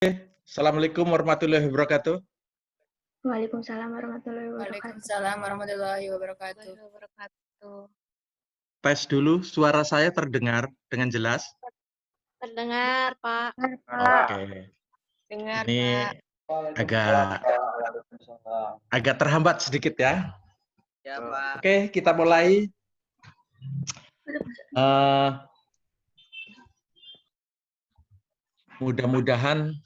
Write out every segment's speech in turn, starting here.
Assalamualaikum warahmatullahi wabarakatuh. Waalaikumsalam warahmatullahi wabarakatuh. Waalaikumsalam warahmatullahi wabarakatuh. Tes dulu, suara saya terdengar dengan jelas? Terdengar, Pak. Oke. Dengar, Ini Pak. agak terhambat sedikit ya. Ya, Pak. Oke, kita mulai. Mudah-mudahan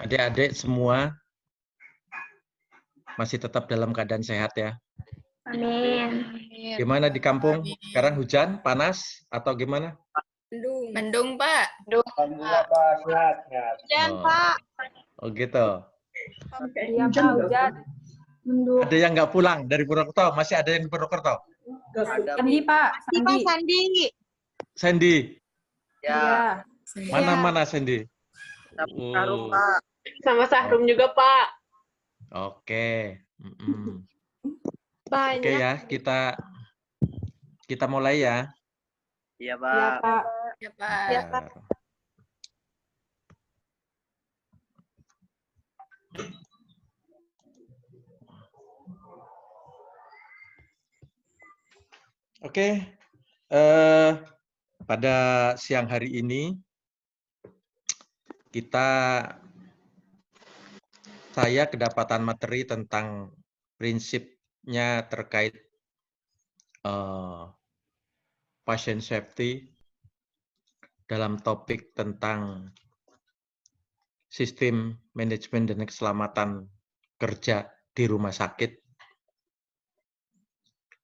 adik-adik semua masih tetap dalam keadaan sehat ya. Amin. Gimana di kampung? Sekarang hujan, panas, atau gimana? Mendung, Pak. Hujan, Pak. Oh gitu. Iya, Pak, hujan. Ada yang nggak pulang dari Purwokerto? Masih ada yang di Purwokerto? Sandi, Pak. Sandi. Sandy. Ya. Mana Sandy? Sarum, Pak. Sama Sahrum juga, Pak. Oke. Banyak. Oke ya, kita mulai ya. Iya, Iya, Pak. Pak. Ya, Pak. Iya, Pak. Oke. Pada siang hari ini saya kedapatan materi tentang prinsipnya terkait patient safety dalam topik tentang sistem manajemen dan keselamatan kerja di rumah sakit.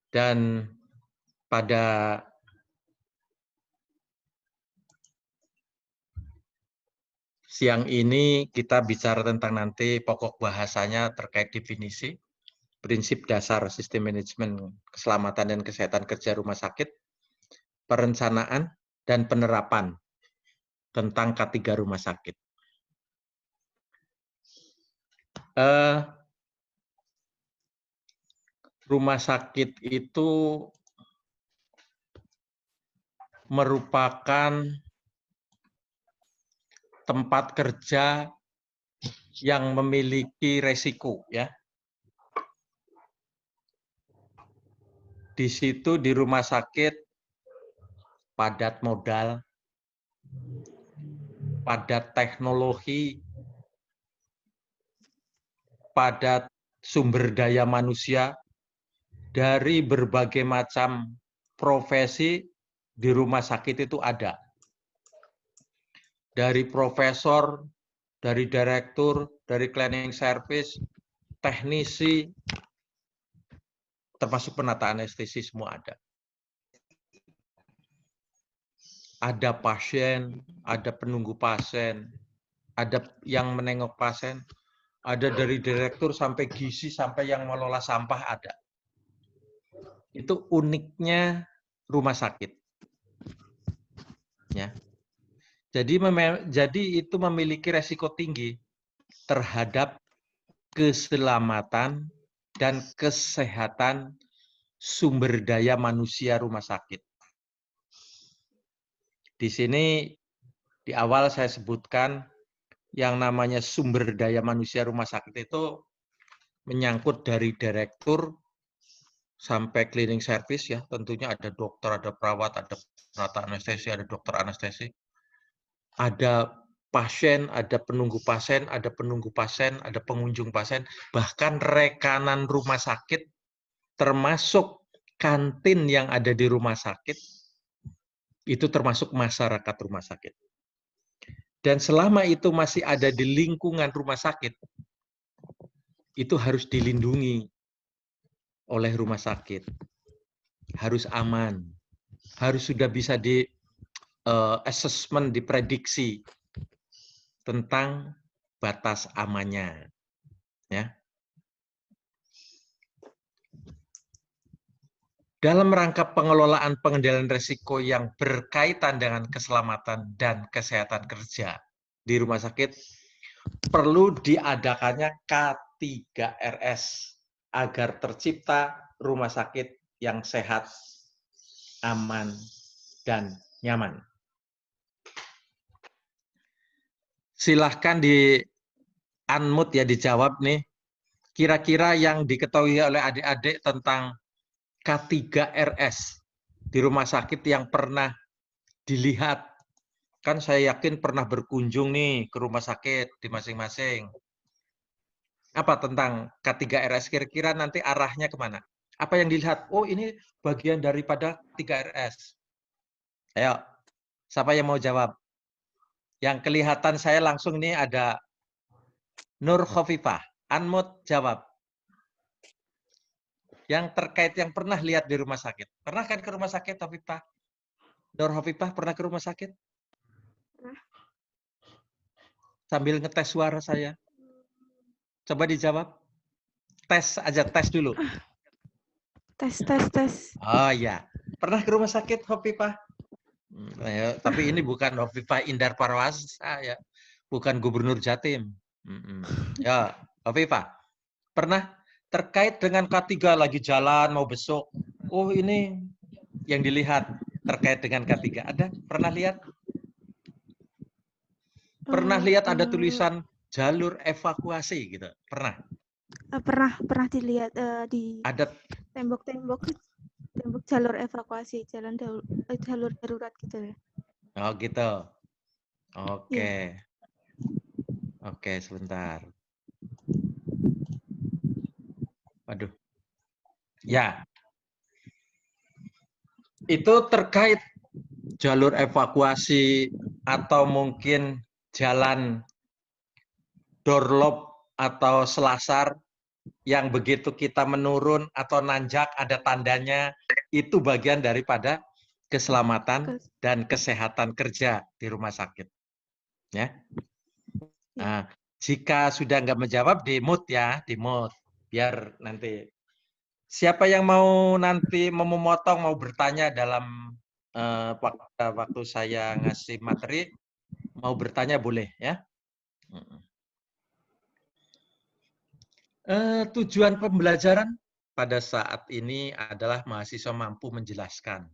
Dan pada siang ini kita bicara tentang nanti pokok bahasanya terkait definisi, prinsip dasar sistem manajemen keselamatan dan kesehatan kerja rumah sakit, perencanaan dan penerapan tentang K3 rumah sakit. Rumah sakit itu merupakan tempat kerja yang memiliki resiko ya. Di situ di rumah sakit padat modal, padat teknologi, padat sumber daya manusia dari berbagai macam profesi di rumah sakit itu ada. Dari profesor, dari direktur, dari cleaning service, teknisi, termasuk penata anestesi semua ada. Ada pasien, ada penunggu pasien, ada yang menengok pasien, ada dari direktur sampai gizi, sampai yang mengelola sampah ada. Itu uniknya rumah sakit. Ya. Jadi itu memiliki resiko tinggi terhadap keselamatan dan kesehatan sumber daya manusia rumah sakit. Di sini di awal saya sebutkan yang namanya sumber daya manusia rumah sakit itu menyangkut dari direktur sampai cleaning service ya, tentunya ada dokter, ada perawat, ada penata anestesi, ada dokter anestesi. Ada pasien, ada penunggu pasien, ada penunggu pasien, ada pengunjung pasien, bahkan rekanan rumah sakit termasuk kantin yang ada di rumah sakit itu termasuk masyarakat rumah sakit. Dan selama itu masih ada di lingkungan rumah sakit, itu harus dilindungi oleh rumah sakit. Harus aman. Harus sudah bisa di assessment, diprediksi tentang batas amannya. Ya. Dalam rangka pengelolaan pengendalian risiko yang berkaitan dengan keselamatan dan kesehatan kerja di rumah sakit, perlu diadakannya K3RS agar tercipta rumah sakit yang sehat, aman, dan nyaman. silahkan di unmute ya, dijawab nih. Kira-kira yang diketahui oleh adik-adik tentang K3RS di rumah sakit yang pernah dilihat. Kan saya yakin pernah berkunjung nih ke rumah sakit di masing-masing. Apa tentang K3RS? Kira-kira nanti arahnya kemana? Apa yang dilihat? Oh, ini bagian daripada 3RS. Ayo, siapa yang mau jawab? Yang kelihatan saya langsung nih ada Nur Khofifah. Unmute jawab. Yang terkait yang pernah lihat di rumah sakit. Pernah kan ke rumah sakit, Khofifah? Nur Khofifah pernah ke rumah sakit? Pernah. Sambil ngetes suara saya. Coba dijawab. Tes aja, tes dulu. Tes. Oh ya, pernah ke rumah sakit, Khofifah? Ya, tapi ini bukan Khofifah Indar Parawasa ya, bukan Gubernur Jatim. Ya, Khofifah, pernah terkait dengan K3 lagi jalan mau besok. Oh ini yang dilihat terkait dengan K3. Ada? Pernah lihat? Pernah lihat ada tulisan jalur evakuasi gitu? Pernah? Pernah dilihat di Ada tembok jalur evakuasi, jalur darurat gitu ya. Oh gitu. Oke. Iya. Oke, sebentar. Waduh. Ya. Itu terkait jalur evakuasi atau mungkin jalan doorlob atau selasar yang begitu kita menurun atau nanjak ada tandanya, itu bagian daripada keselamatan dan kesehatan kerja di rumah sakit. Ya. Nah, jika sudah nggak menjawab, di mute ya, di mute. Biar nanti. Siapa yang mau nanti memotong, mau bertanya dalam waktu saya ngasih materi, mau bertanya boleh ya. Tujuan pembelajaran pada saat ini adalah mahasiswa mampu menjelaskan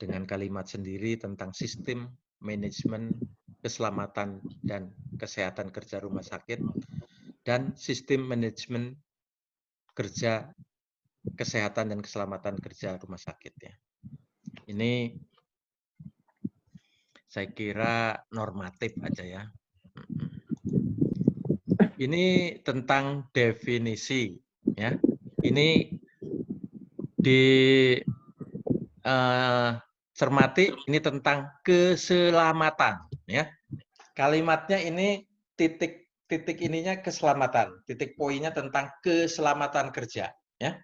dengan kalimat sendiri tentang sistem manajemen keselamatan dan kesehatan kerja rumah sakit dan sistem manajemen kerja kesehatan dan keselamatan kerja rumah sakit ya. Ini saya kira normatif aja ya. Ini tentang definisi ya. Ini cermati ini tentang keselamatan ya. Kalimatnya ini titik ininya keselamatan, titik poinnya tentang keselamatan kerja ya.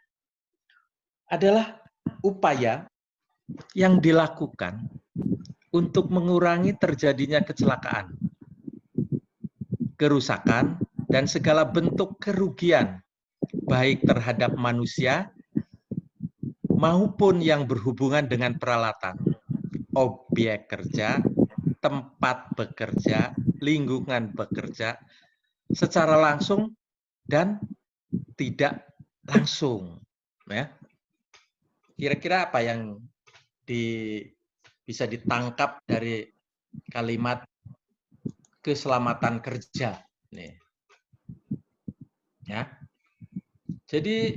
Adalah upaya yang dilakukan untuk mengurangi terjadinya kecelakaan, kerusakan, dan segala bentuk kerugian, baik terhadap manusia maupun yang berhubungan dengan peralatan, objek kerja, tempat bekerja, lingkungan bekerja, secara langsung dan tidak langsung. Ya. Kira-kira apa yang bisa ditangkap dari kalimat keselamatan kerja? Nih. Ya. Jadi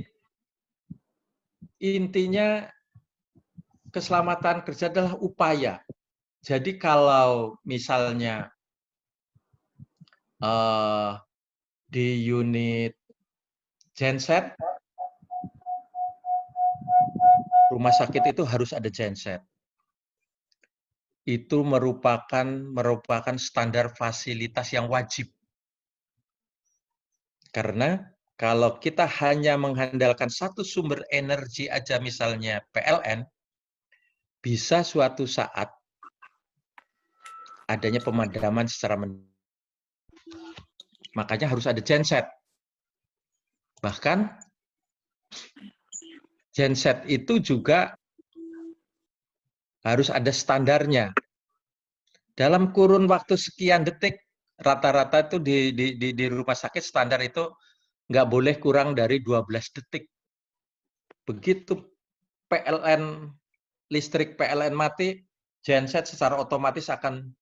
intinya keselamatan kerja adalah upaya. Jadi kalau misalnya di unit genset, rumah sakit itu harus ada genset. Itu merupakan standar fasilitas yang wajib. Karena kalau kita hanya mengandalkan satu sumber energi aja, misalnya PLN, bisa suatu saat adanya pemadaman secara makanya harus ada genset. Bahkan genset itu juga harus ada standarnya. Dalam kurun waktu sekian detik, rata-rata itu di rumah sakit standar itu nggak boleh kurang dari 12 detik. Begitu listrik PLN mati, genset secara otomatis akan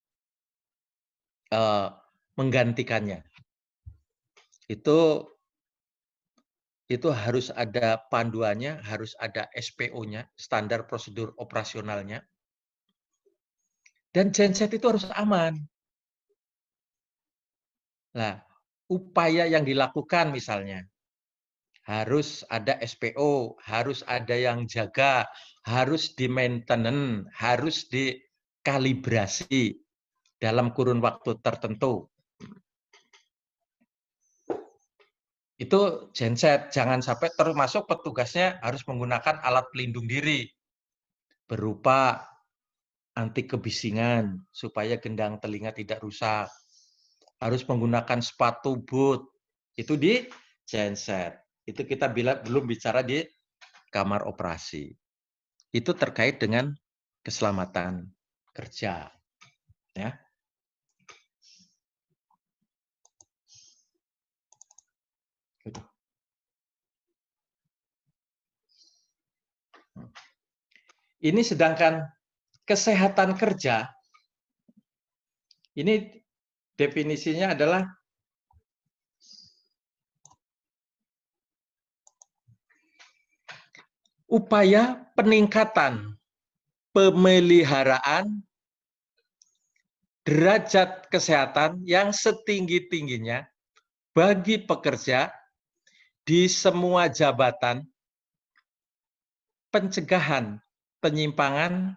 menggantikannya. Itu harus ada panduannya, harus ada SPO-nya, standar prosedur operasionalnya. Dan genset itu harus aman. Nah, upaya yang dilakukan misalnya, harus ada SPO, harus ada yang jaga, harus di-maintenance, harus dikalibrasi dalam kurun waktu tertentu. Itu genset, jangan sampai termasuk petugasnya harus menggunakan alat pelindung diri berupa anti kebisingan supaya gendang telinga tidak rusak. Harus menggunakan sepatu boot. Itu di genset. Itu kita belum bicara di kamar operasi. Itu terkait dengan keselamatan kerja. Ya. Ini sedangkan kesehatan kerja, ini definisinya adalah upaya peningkatan pemeliharaan derajat kesehatan yang setinggi-tingginya bagi pekerja di semua jabatan, pencegahan penyimpangan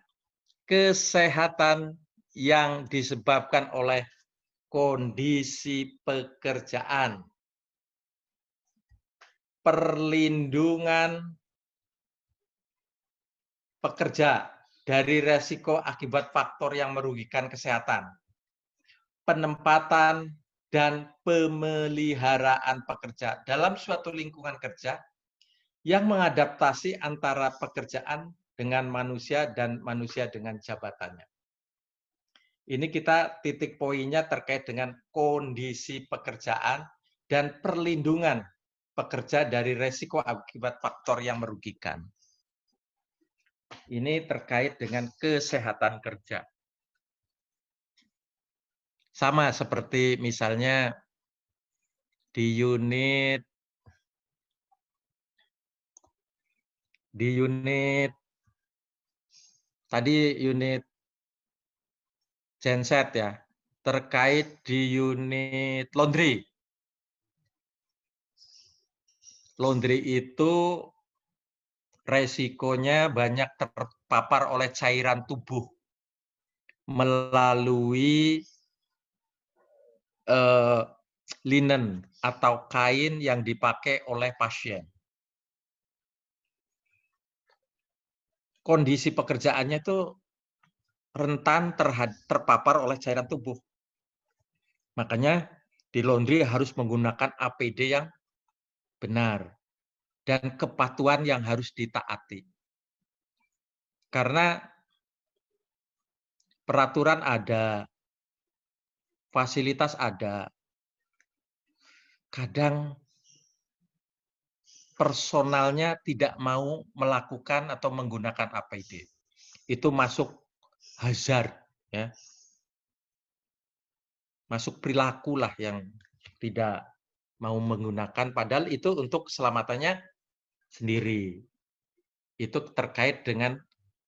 kesehatan yang disebabkan oleh kondisi pekerjaan, perlindungan pekerja dari resiko akibat faktor yang merugikan kesehatan, penempatan dan pemeliharaan pekerja dalam suatu lingkungan kerja yang mengadaptasi antara pekerjaan dengan manusia dan manusia dengan jabatannya. Ini kita titik poinnya terkait dengan kondisi pekerjaan dan perlindungan pekerja dari resiko akibat faktor yang merugikan. Ini terkait dengan kesehatan kerja. Sama seperti misalnya di unit tadi unit genset ya, terkait di unit laundry. Laundry itu resikonya banyak terpapar oleh cairan tubuh melalui linen atau kain yang dipakai oleh pasien. Kondisi pekerjaannya itu rentan terpapar oleh cairan tubuh. Makanya di laundry harus menggunakan APD yang benar dan kepatuhan yang harus ditaati. Karena peraturan ada, fasilitas ada, kadang personalnya tidak mau melakukan atau menggunakan APD. Itu masuk hazard, ya. Masuk perilaku lah yang tidak mau menggunakan, padahal itu untuk keselamatannya sendiri. Itu terkait dengan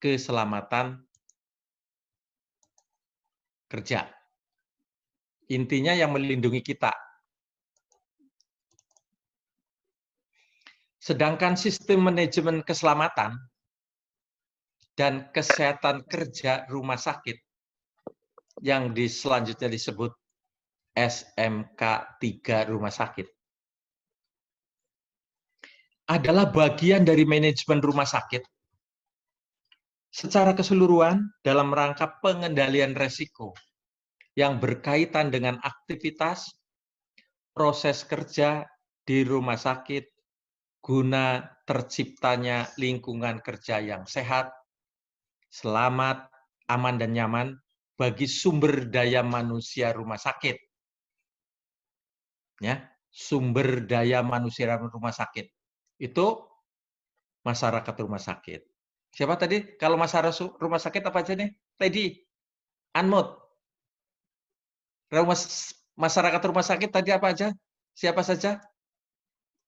keselamatan kerja. Intinya yang melindungi kita. Sedangkan sistem manajemen keselamatan dan kesehatan kerja rumah sakit yang selanjutnya disebut SMK 3 rumah sakit adalah bagian dari manajemen rumah sakit secara keseluruhan dalam rangka pengendalian resiko yang berkaitan dengan aktivitas proses kerja di rumah sakit guna terciptanya lingkungan kerja yang sehat, selamat, aman, dan nyaman bagi sumber daya manusia rumah sakit. Ya, sumber daya manusia rumah sakit. Itu masyarakat rumah sakit. Siapa tadi? Kalau masyarakat rumah sakit apa aja nih? Teddy, Anmut. Masyarakat rumah sakit tadi apa aja? Siapa saja?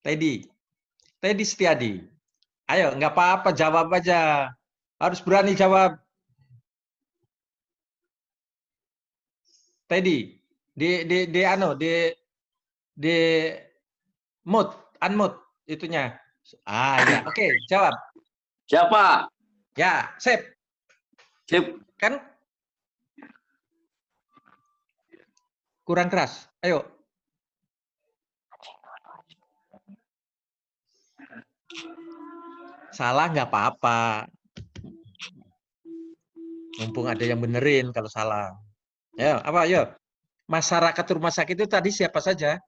Teddy. Teddy Setiadi. Ayo, nggak apa-apa, jawab aja. Harus berani jawab. Teddy, di mute, unmute itunya. Ya, oke, jawab. Siapa? Ya, sip. Sip. Kan kurang keras. Ayo. Salah nggak apa-apa. Mumpung ada yang benerin kalau salah. Ayo, apa? Ayo. Masyarakat rumah sakit itu tadi siapa saja?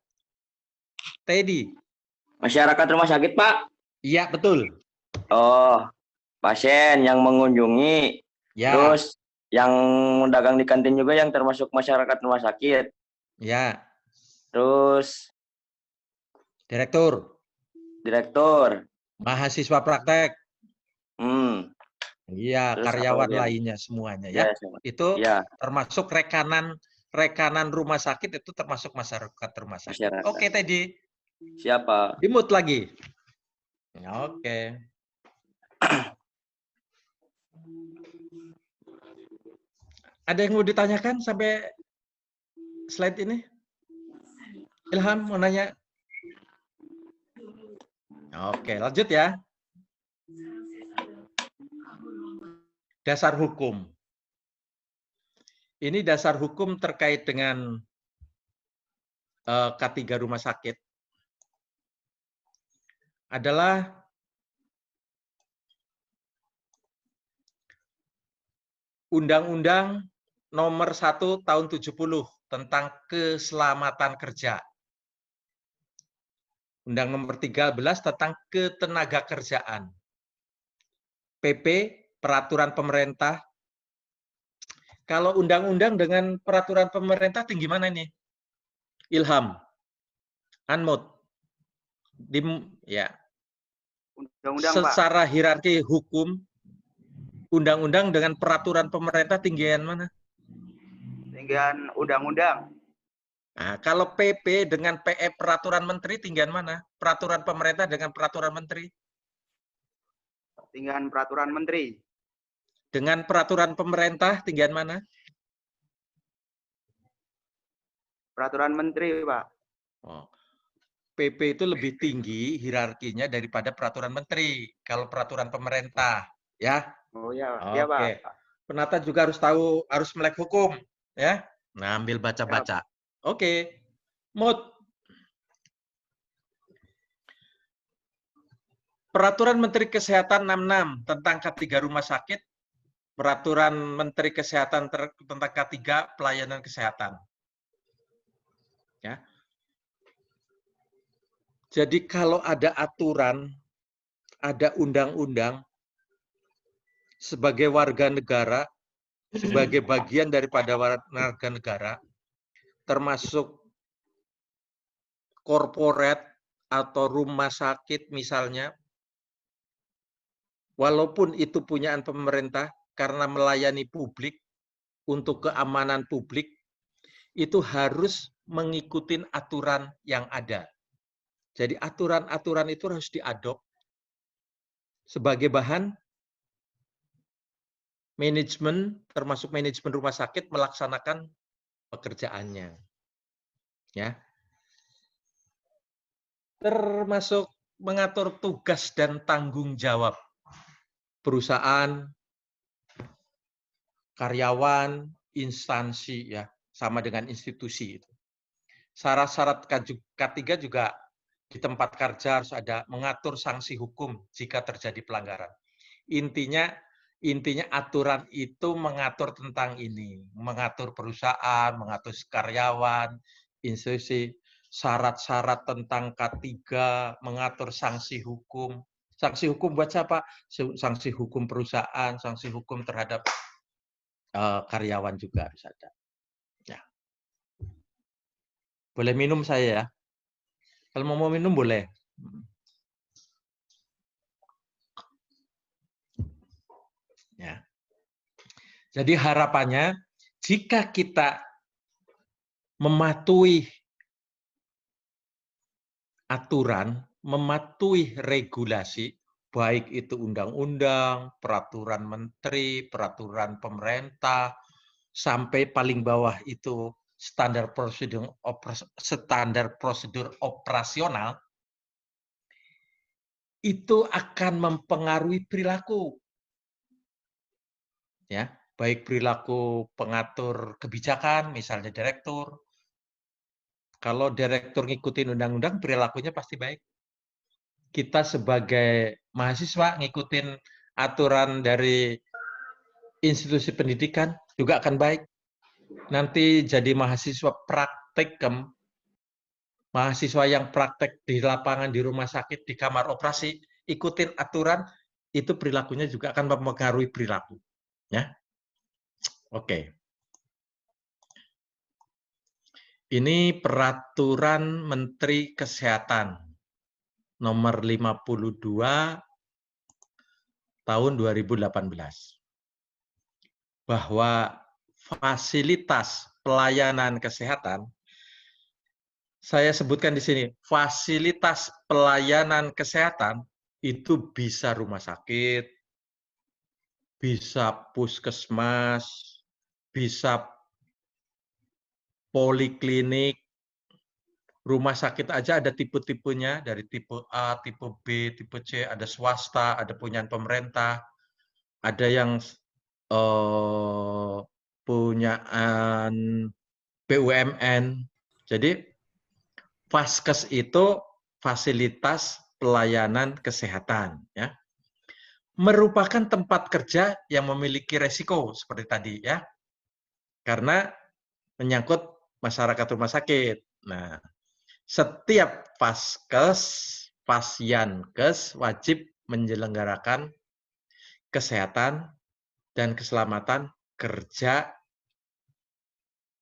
Teddy. Masyarakat rumah sakit, Pak. Iya, betul. Oh, pasien yang mengunjungi. Ya. Terus yang dagang di kantin juga yang termasuk masyarakat rumah sakit. Ya. Terus Direktur. Mahasiswa praktek. Iya, Terus karyawan lainnya semuanya ya. Itu termasuk rekanan rumah sakit, itu termasuk masyarakat rumah sakit. Oke, Teddy. Siapa? Dimut lagi. Oke. Ada yang mau ditanyakan sampai slide ini? Ilham mau nanya? Oke, lanjut ya. Dasar hukum. Ini dasar hukum terkait dengan K3 rumah sakit adalah Undang-Undang Nomor 1 Tahun 70 tentang keselamatan kerja. Undang Nomor 13 tentang ketenagakerjaan. PP, peraturan pemerintah. Kalau undang-undang dengan peraturan pemerintah tinggi mana nih? Ilham. Unmute. Ya. Secara hierarki hukum, undang-undang dengan peraturan pemerintah tinggian mana? Tinggian undang-undang. Nah, kalau PP dengan PE peraturan menteri tinggian mana? Peraturan pemerintah dengan peraturan menteri? Tinggian peraturan menteri. Dengan peraturan pemerintah tinggian mana? Peraturan menteri, Pak. Oh. PP itu lebih tinggi hierarkinya daripada peraturan menteri. Kalau peraturan pemerintah, ya. Oh ya, Oke. iya, Pak. Penata juga harus tahu, harus melek hukum, ya. Nah, ambil baca-baca. Oke. Mut. Peraturan Menteri Kesehatan 66 tentang K3 rumah sakit, Peraturan Menteri Kesehatan tentang K3 pelayanan kesehatan. Ya. Jadi kalau ada aturan, ada undang-undang, sebagai warga negara, sebagai bagian daripada warga negara, termasuk korporat atau rumah sakit misalnya, walaupun itu punyaan pemerintah, karena melayani publik, untuk keamanan publik, itu harus mengikuti aturan yang ada. Jadi aturan-aturan itu harus diadop sebagai bahan manajemen, termasuk manajemen rumah sakit melaksanakan pekerjaannya. Ya. Termasuk mengatur tugas dan tanggung jawab perusahaan, karyawan, instansi, ya, sama dengan institusi. Syarat-syarat K3 juga di tempat kerja harus ada mengatur sanksi hukum jika terjadi pelanggaran. Intinya aturan itu mengatur tentang ini, mengatur perusahaan, mengatur karyawan, institusi, syarat-syarat tentang K3, mengatur sanksi hukum. Sanksi hukum buat siapa? Sanksi hukum perusahaan, sanksi hukum terhadap karyawan juga harus ada. Ya. Boleh minum saya ya? Kalau mau minum boleh. Ya. Jadi harapannya jika kita mematuhi aturan, mematuhi regulasi, baik itu undang-undang, peraturan menteri, peraturan pemerintah, sampai paling bawah itu standar prosedur operasional, itu akan mempengaruhi perilaku. Ya, baik perilaku pengatur kebijakan, misalnya direktur. Kalau direktur ngikutin undang-undang, perilakunya pasti baik. Kita sebagai mahasiswa ngikutin aturan dari institusi pendidikan juga akan baik. Nanti jadi mahasiswa praktikum, mahasiswa yang praktek di lapangan, di rumah sakit, di kamar operasi, ikutin aturan, itu perilakunya juga akan mempengaruhi perilaku. Ya, oke. Ini peraturan Menteri Kesehatan nomor 52 tahun 2018. Bahwa fasilitas pelayanan kesehatan, saya sebutkan di sini, fasilitas pelayanan kesehatan itu bisa rumah sakit, bisa puskesmas, bisa poliklinik, rumah sakit aja ada tipe-tipenya, dari tipe A, tipe B, tipe C, ada swasta, ada punyaan pemerintah, ada yang punyaan BUMN. Jadi Vaskes itu fasilitas pelayanan kesehatan, ya, merupakan tempat kerja yang memiliki resiko seperti tadi, ya, karena menyangkut masyarakat rumah sakit. Nah, setiap Vaskes, Pasyankes wajib menyelenggarakan kesehatan dan keselamatan kerja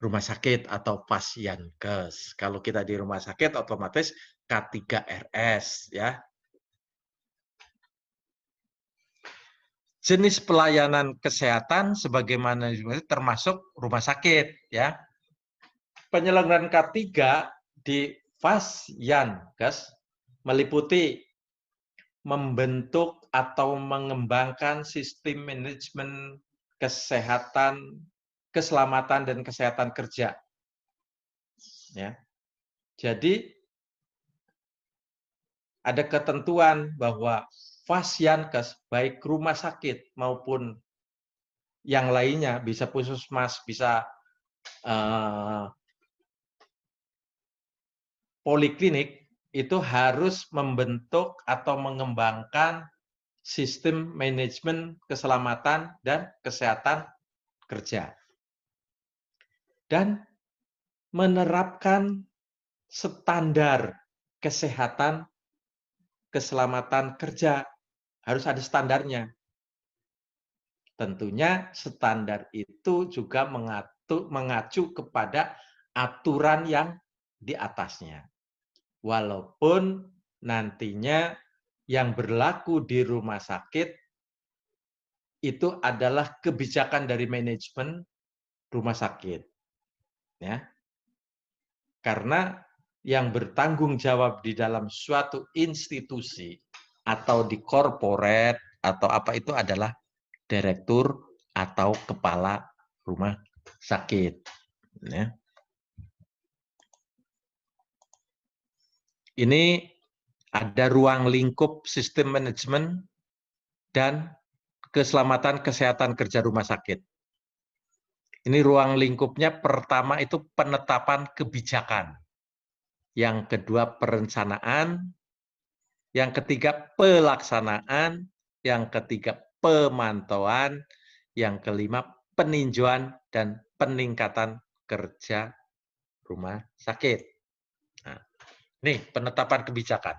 rumah sakit atau Pasyankes. Kalau kita di rumah sakit otomatis K3RS, ya. Jenis pelayanan kesehatan sebagaimana termasuk rumah sakit, ya. Penyelenggaraan K3 di Pasyankes meliputi membentuk atau mengembangkan sistem manajemen kesehatan, keselamatan dan kesehatan kerja. Ya. Jadi ada ketentuan bahwa Pasyankes baik rumah sakit maupun yang lainnya, bisa puskesmas, bisa poliklinik, itu harus membentuk atau mengembangkan sistem manajemen keselamatan dan kesehatan kerja. Dan menerapkan standar kesehatan keselamatan kerja. Harus ada standarnya. Tentunya standar itu juga mengacu kepada aturan yang di atasnya. Walaupun nantinya yang berlaku di rumah sakit itu adalah kebijakan dari manajemen rumah sakit. Ya. Karena yang bertanggung jawab di dalam suatu institusi atau di corporate atau apa itu adalah direktur atau kepala rumah sakit. Ya. Ini ada ruang lingkup sistem manajemen dan keselamatan kesehatan kerja rumah sakit. Ini ruang lingkupnya, pertama itu penetapan kebijakan. Yang kedua perencanaan, yang ketiga pelaksanaan, yang ketiga pemantauan, yang kelima peninjauan dan peningkatan kerja rumah sakit. Nah, ini penetapan kebijakan.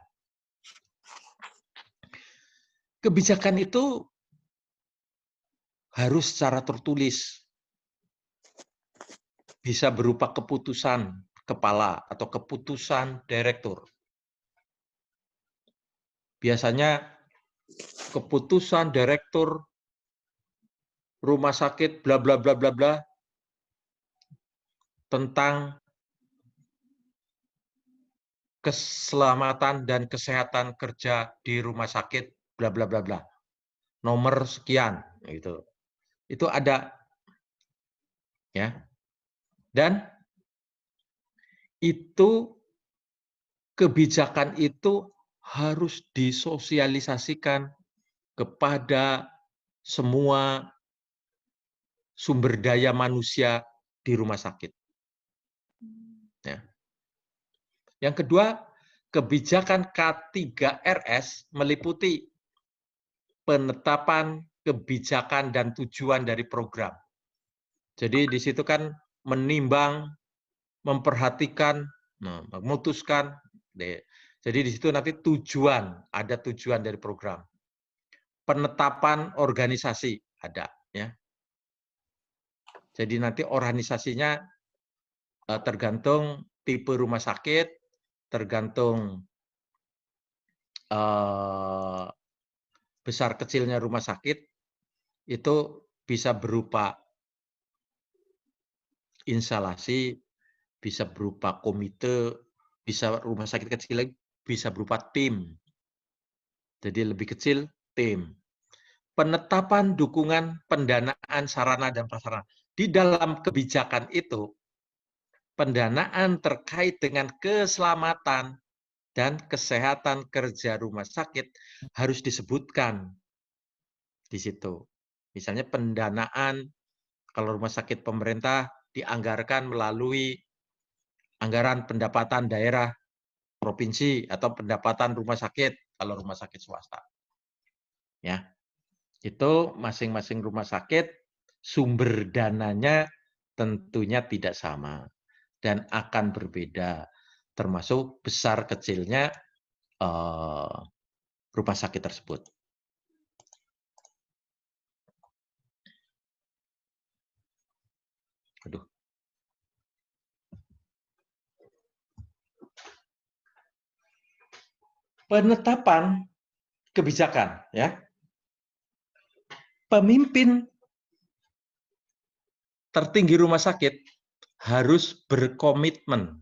Kebijakan itu harus secara tertulis. Bisa berupa keputusan kepala atau keputusan direktur. Biasanya keputusan direktur rumah sakit bla bla bla bla bla tentang keselamatan dan kesehatan kerja di rumah sakit bla bla bla bla. Nomor sekian gitu. Itu ada ya. Dan itu kebijakan itu harus disosialisasikan kepada semua sumber daya manusia di rumah sakit. Ya. Yang kedua, kebijakan K3RS meliputi penetapan kebijakan dan tujuan dari program. Jadi di situ kan menimbang, memperhatikan, memutuskan. Jadi di situ nanti tujuan, ada tujuan dari program. Penetapan organisasi ada, ya. Jadi nanti organisasinya tergantung tipe rumah sakit, tergantung besar kecilnya rumah sakit, itu bisa berupa instalasi, bisa berupa komite, bisa rumah sakit kecil lagi, bisa berupa tim. Jadi lebih kecil, tim. Penetapan dukungan pendanaan sarana dan prasarana. Di dalam kebijakan itu, pendanaan terkait dengan keselamatan dan kesehatan kerja rumah sakit harus disebutkan di situ. Misalnya pendanaan, kalau rumah sakit pemerintah dianggarkan melalui anggaran pendapatan daerah provinsi atau pendapatan rumah sakit kalau rumah sakit swasta. Ya. Itu masing-masing rumah sakit sumber dananya tentunya tidak sama dan akan berbeda, termasuk besar kecilnya rumah sakit tersebut. Aduh. Penetapan kebijakan, ya. Pemimpin tertinggi rumah sakit harus berkomitmen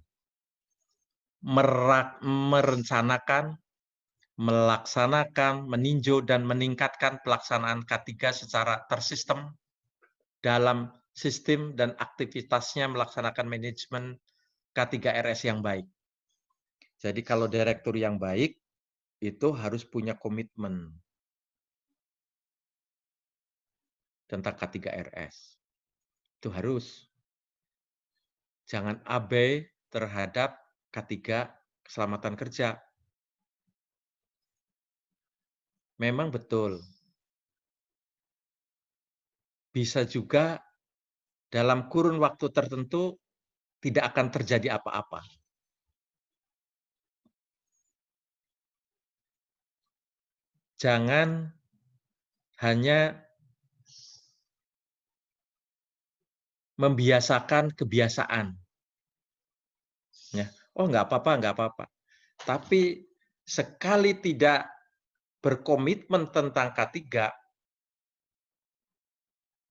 merencanakan, melaksanakan, meninjau, dan meningkatkan pelaksanaan K3 secara tersistem dalam sistem dan aktivitasnya melaksanakan manajemen K3RS yang baik. Jadi kalau direktur yang baik, itu harus punya komitmen tentang K3RS. Itu harus. Jangan abai terhadap K3 keselamatan kerja. Memang betul. Bisa juga dalam kurun waktu tertentu tidak akan terjadi apa-apa. Jangan hanya membiasakan kebiasaan. Ya. Oh, nggak apa-apa, nggak apa-apa. Tapi sekali tidak berkomitmen tentang K3,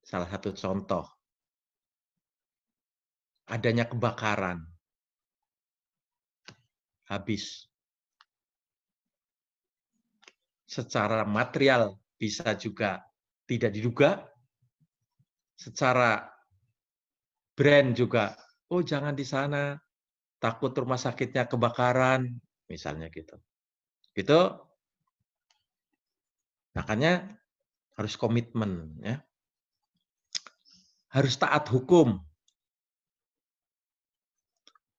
salah satu contoh, adanya kebakaran, habis. Secara material bisa juga tidak diduga, secara brand juga, oh jangan di sana, takut rumah sakitnya kebakaran, misalnya gitu. Itu makanya harus komitmen, ya. Harus taat hukum.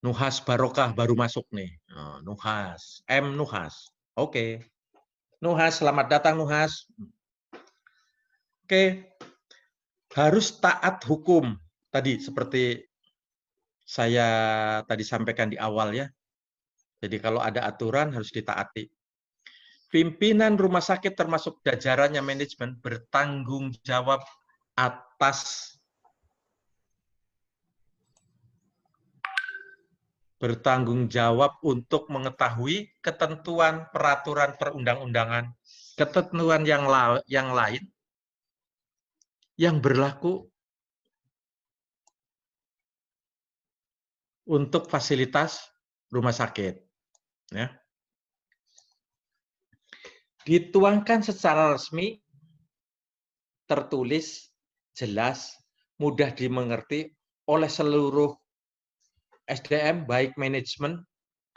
Nuhas Barokah baru masuk nih. Oh, Nuhas, M Nuhas. Oke. Nuhas, selamat datang Nuhas. Oke. Harus taat hukum. Tadi seperti saya tadi sampaikan di awal, ya. Jadi kalau ada aturan harus ditaati. Pimpinan rumah sakit termasuk jajarannya manajemen bertanggung jawab atas untuk mengetahui ketentuan peraturan perundang-undangan, ketentuan yang lain yang berlaku untuk fasilitas rumah sakit. Ya. Dituangkan secara resmi, tertulis, jelas, mudah dimengerti oleh seluruh SDM, baik manajemen,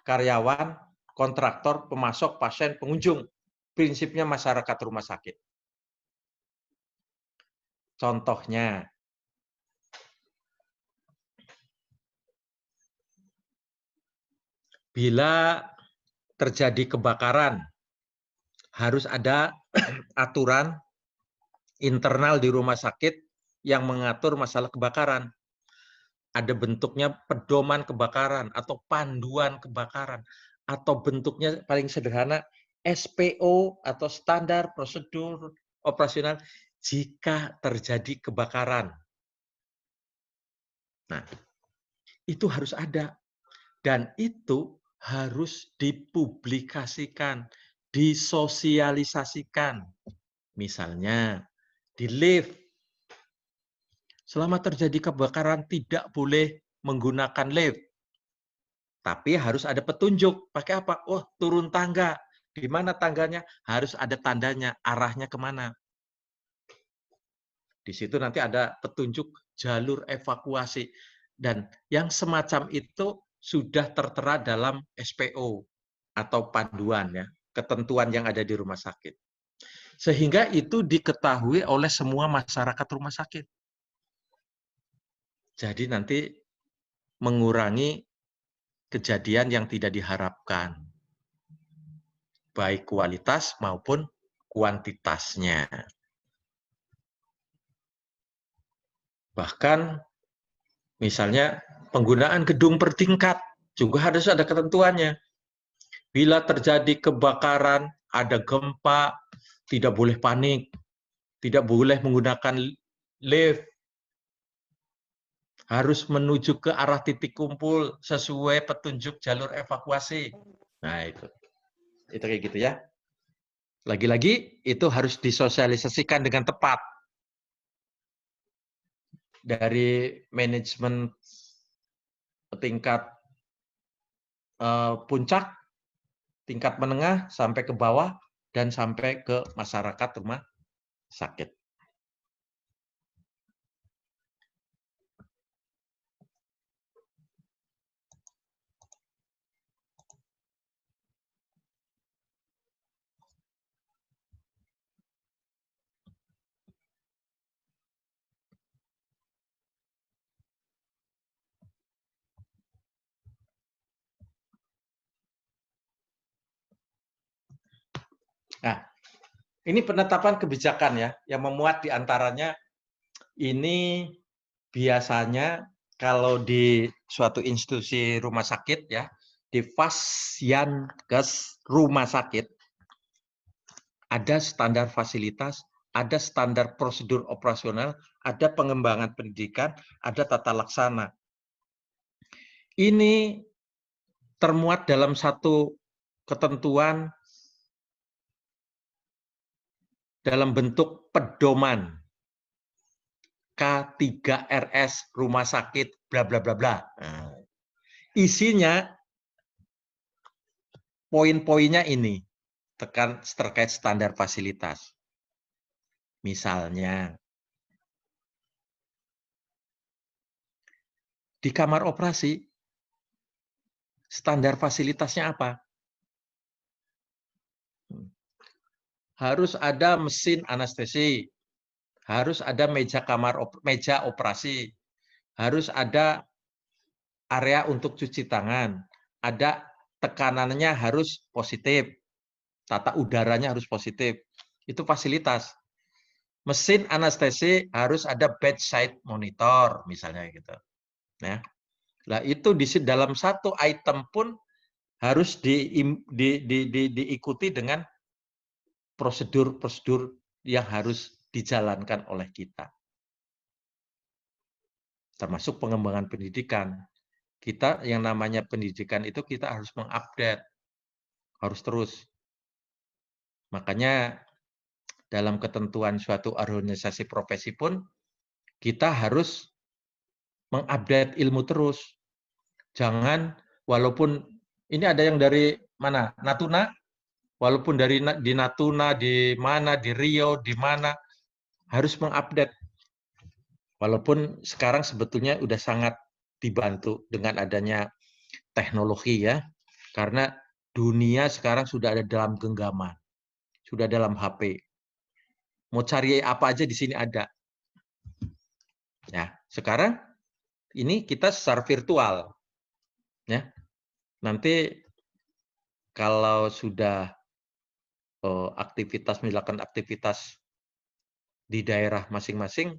karyawan, kontraktor, pemasok, pasien, pengunjung. Prinsipnya masyarakat rumah sakit. Contohnya, bila terjadi kebakaran, harus ada aturan internal di rumah sakit yang mengatur masalah kebakaran. Ada bentuknya pedoman kebakaran atau panduan kebakaran, atau bentuknya paling sederhana SPO atau standar prosedur operasional jika terjadi kebakaran. Nah, itu harus ada dan itu harus dipublikasikan, disosialisasikan. Misalnya di lift, selama terjadi kebakaran tidak boleh menggunakan lift. Tapi harus ada petunjuk. Pakai apa? Oh, turun tangga. Di mana tangganya? Harus ada tandanya, arahnya kemana. Di situ nanti ada petunjuk jalur evakuasi. Dan yang semacam itu sudah tertera dalam SPO atau panduan, ya, ketentuan yang ada di rumah sakit. Sehingga itu diketahui oleh semua masyarakat rumah sakit. Jadi nanti mengurangi kejadian yang tidak diharapkan, baik kualitas maupun kuantitasnya. Bahkan misalnya penggunaan gedung bertingkat juga harus ada ketentuannya. Bila terjadi kebakaran, ada gempa, tidak boleh panik, tidak boleh menggunakan lift, harus menuju ke arah titik kumpul sesuai petunjuk jalur evakuasi. Nah, itu kayak gitu ya. Lagi-lagi itu harus disosialisasikan dengan tepat. Dari manajemen tingkat puncak, tingkat menengah, sampai ke bawah, dan sampai ke masyarakat rumah sakit. Nah, ini penetapan kebijakan ya, yang memuat diantaranya ini biasanya kalau di suatu institusi rumah sakit ya, di Fasyankes rumah sakit, ada standar fasilitas, ada standar prosedur operasional, ada pengembangan pendidikan, ada tata laksana. Ini termuat dalam satu ketentuan dalam bentuk pedoman K3RS rumah sakit bla bla bla bla. Nah, isinya poin-poinnya ini terkait standar fasilitas. Misalnya di kamar operasi standar fasilitasnya apa? Harus ada mesin anestesi, harus ada meja operasi, harus ada area untuk cuci tangan, ada tekanannya harus positif, tata udaranya harus positif. Itu fasilitas. Mesin anestesi harus ada bedside monitor, misalnya gitu. Ya. Nah, itu di dalam satu item pun harus diikuti dengan prosedur-prosedur yang harus dijalankan oleh kita. Termasuk pengembangan pendidikan. Kita yang namanya pendidikan itu kita harus mengupdate, harus terus. Makanya dalam ketentuan suatu organisasi profesi pun kita harus mengupdate ilmu terus. Jangan, walaupun ini ada yang dari mana? Natuna? Walaupun di Natuna, di mana, di Rio, di mana, harus mengupdate. Walaupun sekarang sebetulnya udah sangat dibantu dengan adanya teknologi ya. Karena dunia sekarang sudah ada dalam genggaman. Sudah dalam HP. Mau cari apa aja di sini ada. Ya, sekarang ini kita secara virtual. Ya. Nanti kalau sudah melakukan aktivitas di daerah masing-masing,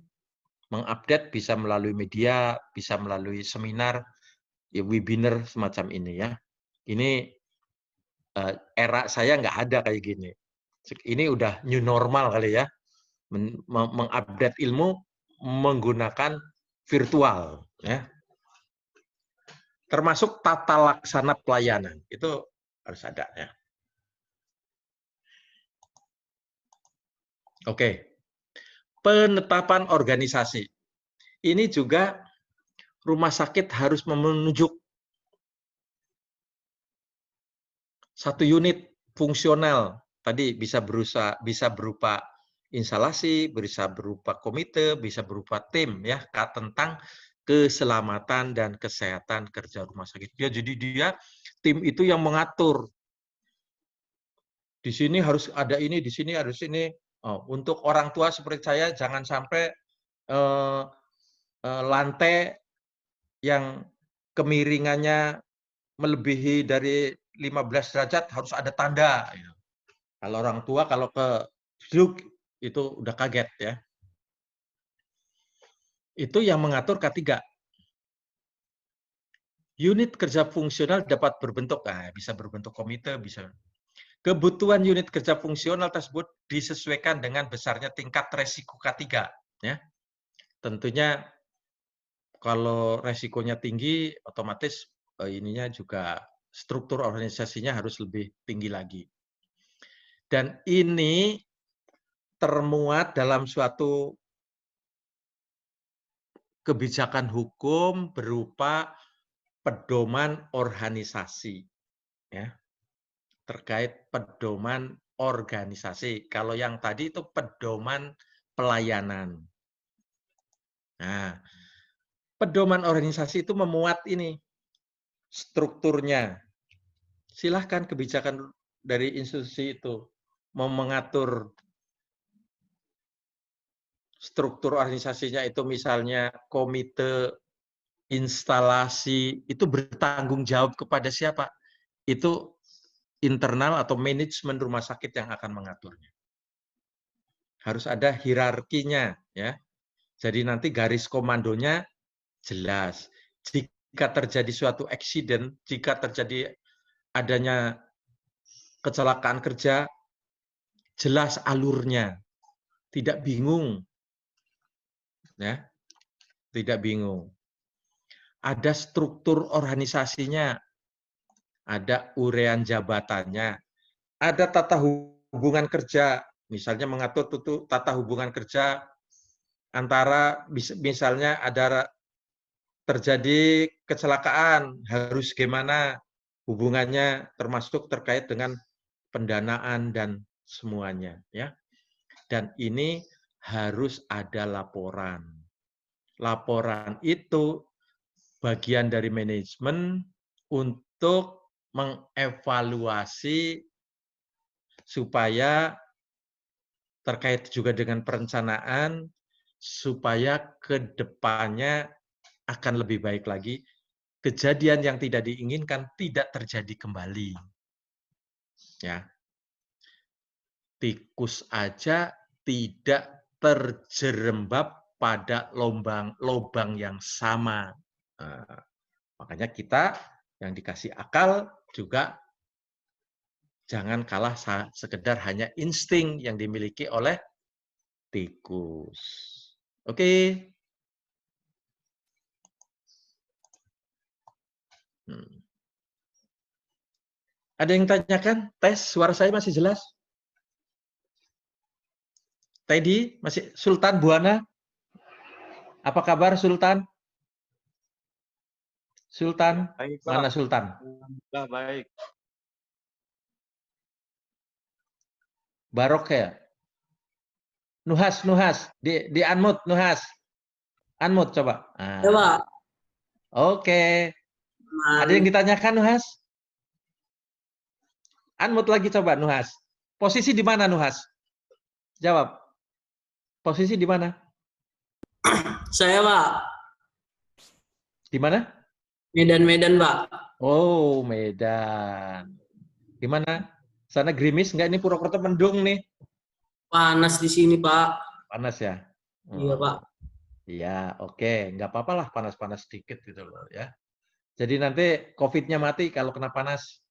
mengupdate bisa melalui media, bisa melalui seminar, ya, webinar semacam ini ya. Ini era saya nggak ada kayak gini. Ini udah new normal kali ya, mengupdate ilmu menggunakan virtual ya. Termasuk tata laksana pelayanan itu harus ada ya. Oke. Penetapan organisasi. Ini juga rumah sakit harus menunjuk satu unit fungsional. Tadi bisa berupa instalasi, bisa berupa komite, bisa berupa tim ya, tentang keselamatan dan kesehatan kerja rumah sakit. Jadi dia tim itu yang mengatur. Di sini harus ada ini, di sini harus ini. Untuk orang tua seperti saya, jangan sampai lantai yang kemiringannya melebihi dari 15 derajat harus ada tanda. Kalau orang tua kalau ke Zug itu udah kaget ya. Itu yang mengatur K3. Unit kerja fungsional dapat berbentuk, bisa berbentuk komite, bisa. Kebutuhan unit kerja fungsional tersebut disesuaikan dengan besarnya tingkat resiko K3. Ya. Tentunya kalau resikonya tinggi, otomatis ininya juga struktur organisasinya harus lebih tinggi lagi. Dan ini termuat dalam suatu kebijakan hukum berupa pedoman organisasi. Ya. Terkait pedoman organisasi. Kalau yang tadi itu pedoman pelayanan. Nah, pedoman organisasi itu memuat ini strukturnya. Silahkan kebijakan dari institusi itu mau mengatur struktur organisasinya itu misalnya komite instalasi itu bertanggung jawab kepada siapa? Itu internal atau manajemen rumah sakit yang akan mengaturnya. Harus ada hierarkinya ya. Jadi nanti garis komandonya jelas. Jika terjadi suatu accident, jika terjadi adanya kecelakaan kerja, jelas alurnya. Tidak bingung. Ya. Tidak bingung. Ada struktur organisasinya. Ada urean jabatannya. Ada tata hubungan kerja. Misalnya mengatur tata hubungan kerja antara misalnya ada terjadi kecelakaan, harus gimana hubungannya, termasuk terkait dengan pendanaan dan semuanya ya. Dan ini harus ada laporan. Laporan itu bagian dari manajemen untuk mengevaluasi supaya terkait juga dengan perencanaan supaya ke depannya akan lebih baik lagi. Kejadian yang tidak diinginkan tidak terjadi kembali. Ya. Tikus aja tidak terjerembab pada lubang yang sama. Nah, makanya kita yang dikasih akal juga jangan kalah sekedar hanya insting yang dimiliki oleh tikus. Oke. Ada yang tanyakan? Tes, suara saya masih jelas? Teddy, masih Sultan Buana? Apa kabar Sultan? Sultan, Baik, mana Sultan? Alhamdulillah baik. Barok ya. Nuhas, di unmute Nuhas. Unmute coba. Nah. Ya, Pak. Oke. Ada yang ditanyakan Nuhas? Unmute lagi coba Nuhas. Posisi di mana Nuhas? Jawab. Posisi di mana? Saya, Pak. Di mana? Medan, Pak. Oh, Medan. Gimana? Sana gerimis nggak? Ini Purwokerto mendung nih. Panas di sini, Pak. Panas ya? Iya, Pak. Iya, oke. Nggak apa-apa lah panas-panas sedikit gitu loh ya. Jadi nanti COVID-nya mati kalau kena panas.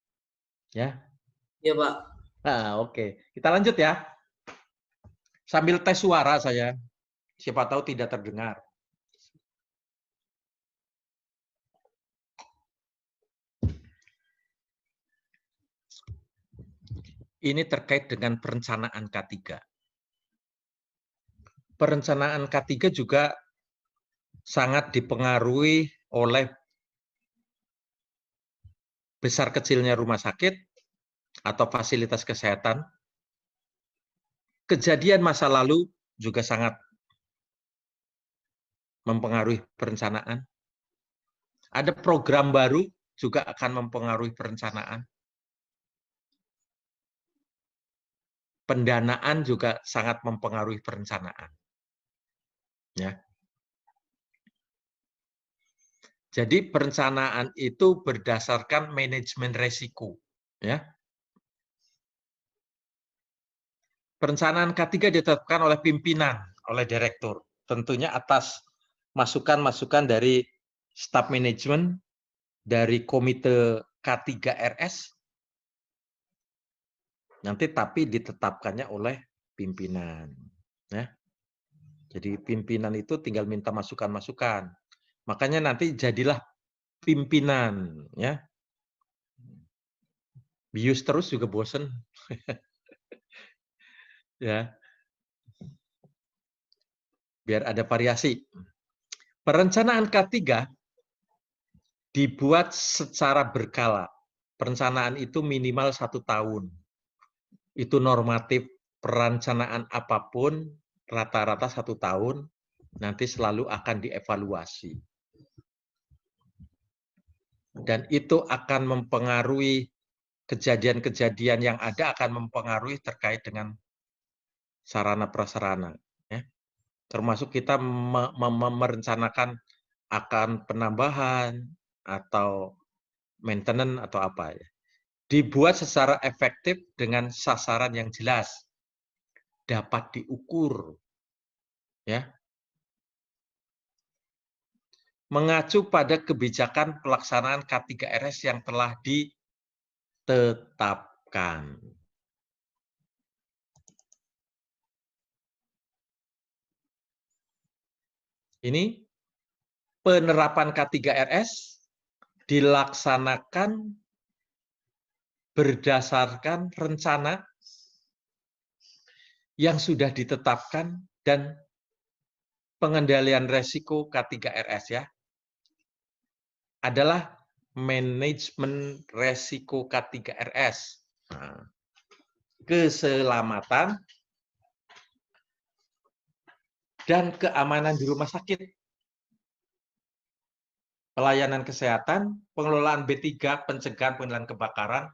Ya. Iya, Pak. Nah, oke. Kita lanjut ya. Sambil tes suara saya. Siapa tahu tidak terdengar. Ini terkait dengan perencanaan K3. Perencanaan K3 juga sangat dipengaruhi oleh besar kecilnya rumah sakit atau fasilitas kesehatan. Kejadian masa lalu juga sangat mempengaruhi perencanaan. Ada program baru juga akan mempengaruhi perencanaan. Pendanaan juga sangat mempengaruhi perencanaan. Ya. Jadi perencanaan itu berdasarkan manajemen resiko. Ya. Perencanaan K3 ditetapkan oleh pimpinan, oleh direktur. Tentunya atas masukan-masukan dari staf manajemen, dari komite K3RS, nanti tapi ditetapkannya oleh pimpinan. Ya. Jadi pimpinan itu tinggal minta masukan-masukan. Makanya nanti jadilah pimpinan. Ya. Bius terus juga bosen. Ya. Biar ada variasi. Perencanaan K3 dibuat secara berkala. Perencanaan itu minimal 1 tahun. Itu normatif perencanaan apapun, rata-rata 1 tahun, nanti selalu akan dievaluasi. Dan itu akan mempengaruhi kejadian-kejadian yang ada, akan mempengaruhi terkait dengan sarana prasarana. Ya. Termasuk kita merencanakan akan penambahan atau maintenance atau apa ya. Dibuat secara efektif dengan sasaran yang jelas, dapat diukur, ya. Mengacu pada kebijakan pelaksanaan K3RS yang telah ditetapkan. Ini penerapan K3RS dilaksanakan berdasarkan rencana yang sudah ditetapkan dan pengendalian resiko K3RS ya adalah manajemen resiko K3RS. Nah, keselamatan dan keamanan di rumah sakit, pelayanan kesehatan, pengelolaan B3, pencegahan pengendalian kebakaran,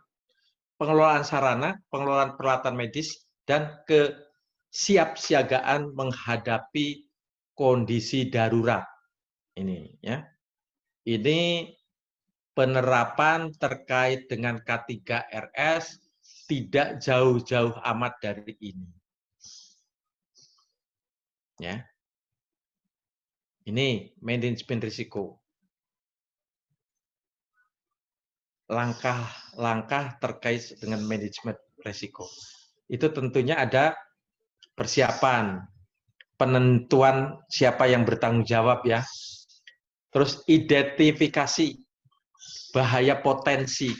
pengelolaan sarana, pengelolaan peralatan medis, dan kesiapsiagaan menghadapi kondisi darurat. Ini ya. Ini penerapan terkait dengan K3RS tidak jauh-jauh amat dari ini. Ya. Ini manajemen risiko. Langkah-langkah terkait dengan manajemen risiko. Itu tentunya ada persiapan, penentuan siapa yang bertanggung jawab ya. Terus identifikasi bahaya potensi.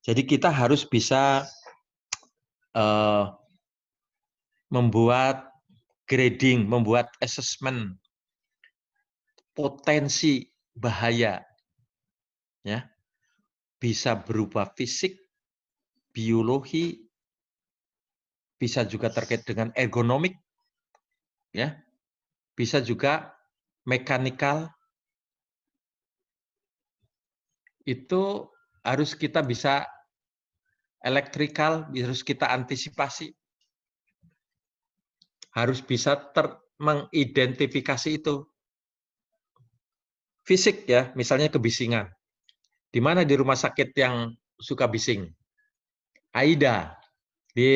Jadi kita harus bisa membuat grading, membuat assessment potensi bahaya. Ya. Bisa berupa fisik, biologi, bisa juga terkait dengan ergonomik, ya, bisa juga mekanikal. Itu harus kita bisa elektrikal, harus kita antisipasi. Harus bisa mengidentifikasi itu. Fisik ya, misalnya kebisingan. Di mana di rumah sakit yang suka bising? Aida. Di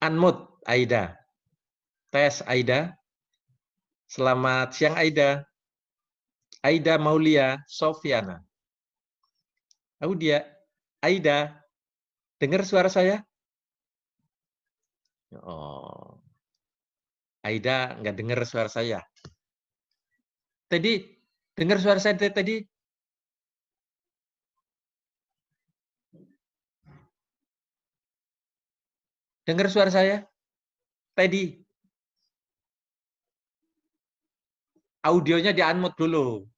Unmute Aida. Tes Aida. Selamat siang Aida. Aida Maulia Sofiana. Aida, dengar suara saya? Oh, Aida nggak dengar suara saya. Tadi, dengar suara saya tadi? Dengar suara saya? Tadi. Audionya di-unmute dulu.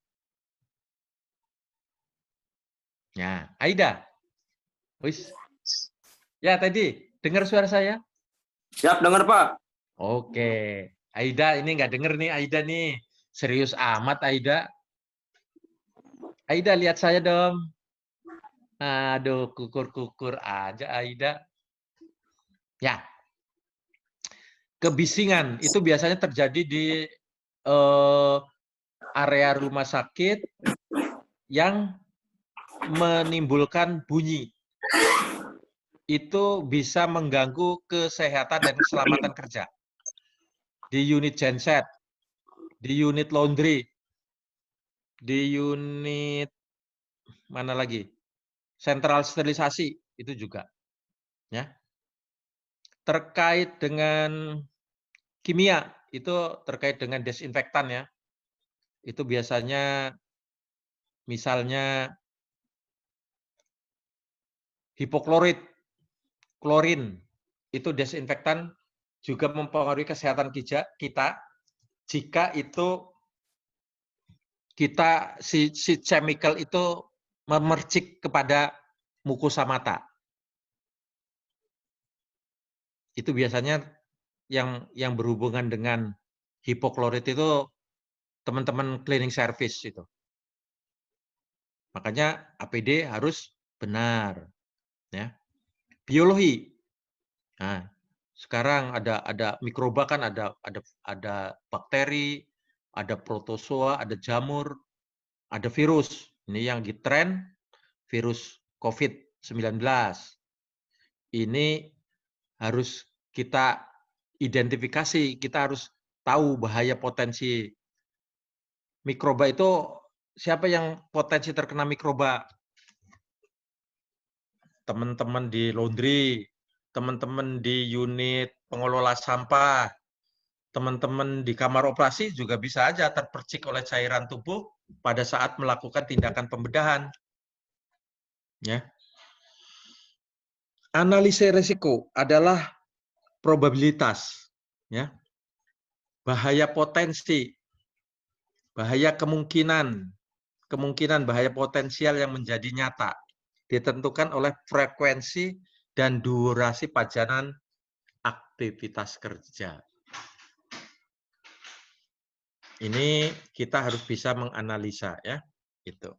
Ya, Aida. Wis. Ya, tadi. Dengar suara saya? Siap, dengar Pak. Oke. Aida, ini nggak dengar nih Aida nih. Serius amat Aida. Aida, lihat saya dong. Aduh, kukur-kukur aja Aida. Ya. Kebisingan itu biasanya terjadi di area rumah sakit yang menimbulkan bunyi. Itu bisa mengganggu kesehatan dan keselamatan kerja. Di unit genset, di unit laundry, di unit mana lagi? Sentral sterilisasi itu juga. Ya. Terkait dengan kimia, itu terkait dengan desinfektan ya. Itu biasanya misalnya hipoklorit, klorin, itu desinfektan juga mempengaruhi kesehatan kita jika itu kita si chemical itu memercik kepada mukosa mata. Itu biasanya yang berhubungan dengan hipoklorit itu teman-teman cleaning service itu. Makanya APD harus benar. Ya. Biologi. Nah, sekarang ada mikroba kan ada bakteri, ada protozoa, ada jamur, ada virus. Ini yang ditren virus COVID-19. Ini harus kita identifikasi, kita harus tahu bahaya potensi mikroba itu. Siapa yang potensi terkena mikroba? Teman-teman di laundry, teman-teman di unit pengelola sampah, teman-teman di kamar operasi juga bisa aja terpercik oleh cairan tubuh pada saat melakukan tindakan pembedahan. Ya. Analisis risiko adalah probabilitas, ya. Bahaya potensi, bahaya kemungkinan bahaya potensial yang menjadi nyata ditentukan oleh frekuensi dan durasi pajanan aktivitas kerja. Ini kita harus bisa menganalisa ya, gitu.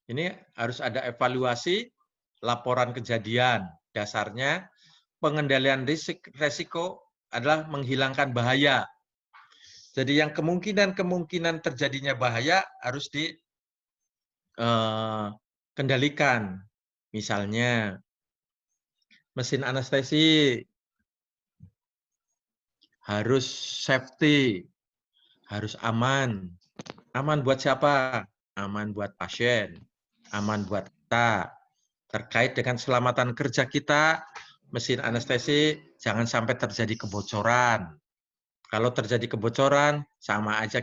Ini harus ada evaluasi laporan kejadian. Dasarnya pengendalian risiko adalah menghilangkan bahaya. Jadi yang kemungkinan terjadinya bahaya harus dikendalikan. Misalnya mesin anestesi harus safety, harus aman. Aman buat siapa? Aman buat pasien, aman buat kita. Terkait dengan keselamatan kerja kita, mesin anestesi jangan sampai terjadi kebocoran. Kalau terjadi kebocoran, sama aja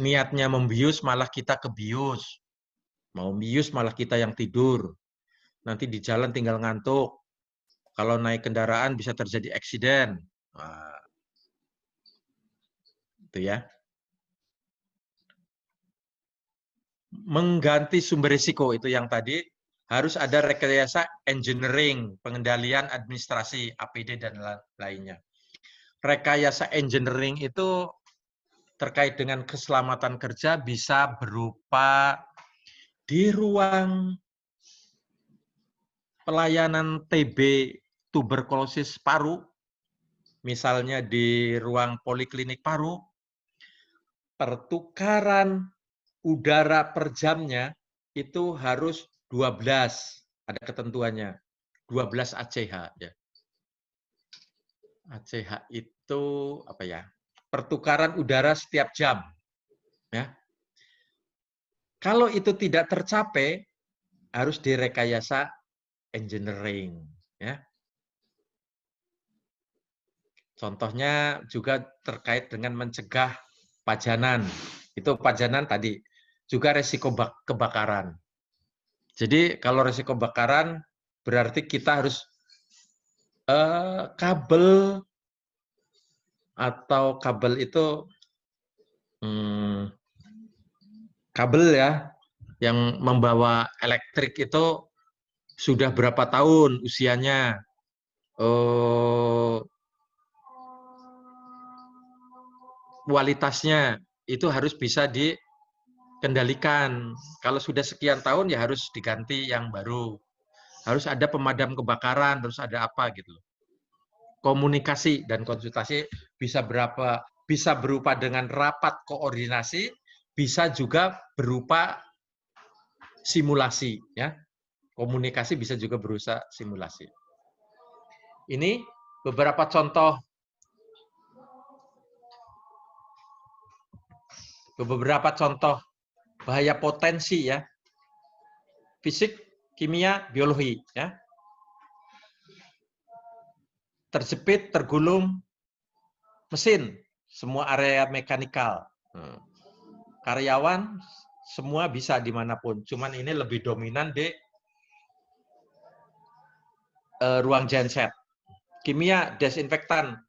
niatnya membius malah kita kebius. Mau bius malah kita yang tidur. Nanti di jalan tinggal ngantuk. Kalau naik kendaraan bisa terjadi eksiden. Nah, itu ya. Mengganti sumber risiko itu yang tadi harus ada rekayasa engineering, pengendalian administrasi, APD, dan lainnya. Rekayasa engineering itu terkait dengan keselamatan kerja bisa berupa di ruang pelayanan TB tuberkulosis paru, misalnya di ruang poliklinik paru, pertukaran udara per jamnya itu harus 12, ada ketentuannya, 12 ACH ya. ACH itu apa ya? Pertukaran udara setiap jam. Ya. Kalau itu tidak tercapai, harus direkayasa engineering. Ya. Contohnya juga terkait dengan mencegah pajanan. Itu pajanan tadi. Juga resiko kebakaran. Jadi kalau resiko kebakaran, berarti kita harus kabel atau kabel itu kabel ya yang membawa elektrik itu sudah berapa tahun usianya, kualitasnya itu harus bisa dikendalikan. Kalau sudah sekian tahun ya harus diganti yang baru. Harus ada pemadam kebakaran, harus ada apa gitu. Komunikasi dan konsultasi bisa berupa dengan rapat koordinasi, bisa juga berupa simulasi ya. Komunikasi bisa juga berusaha simulasi. Ini beberapa contoh bahaya potensi ya. Fisik, kimia, biologi ya. Terjepit, tergulung mesin, semua area mekanikal. Karyawan semua bisa dimanapun, cuman ini lebih dominan di ruang genset. Kimia, desinfektan,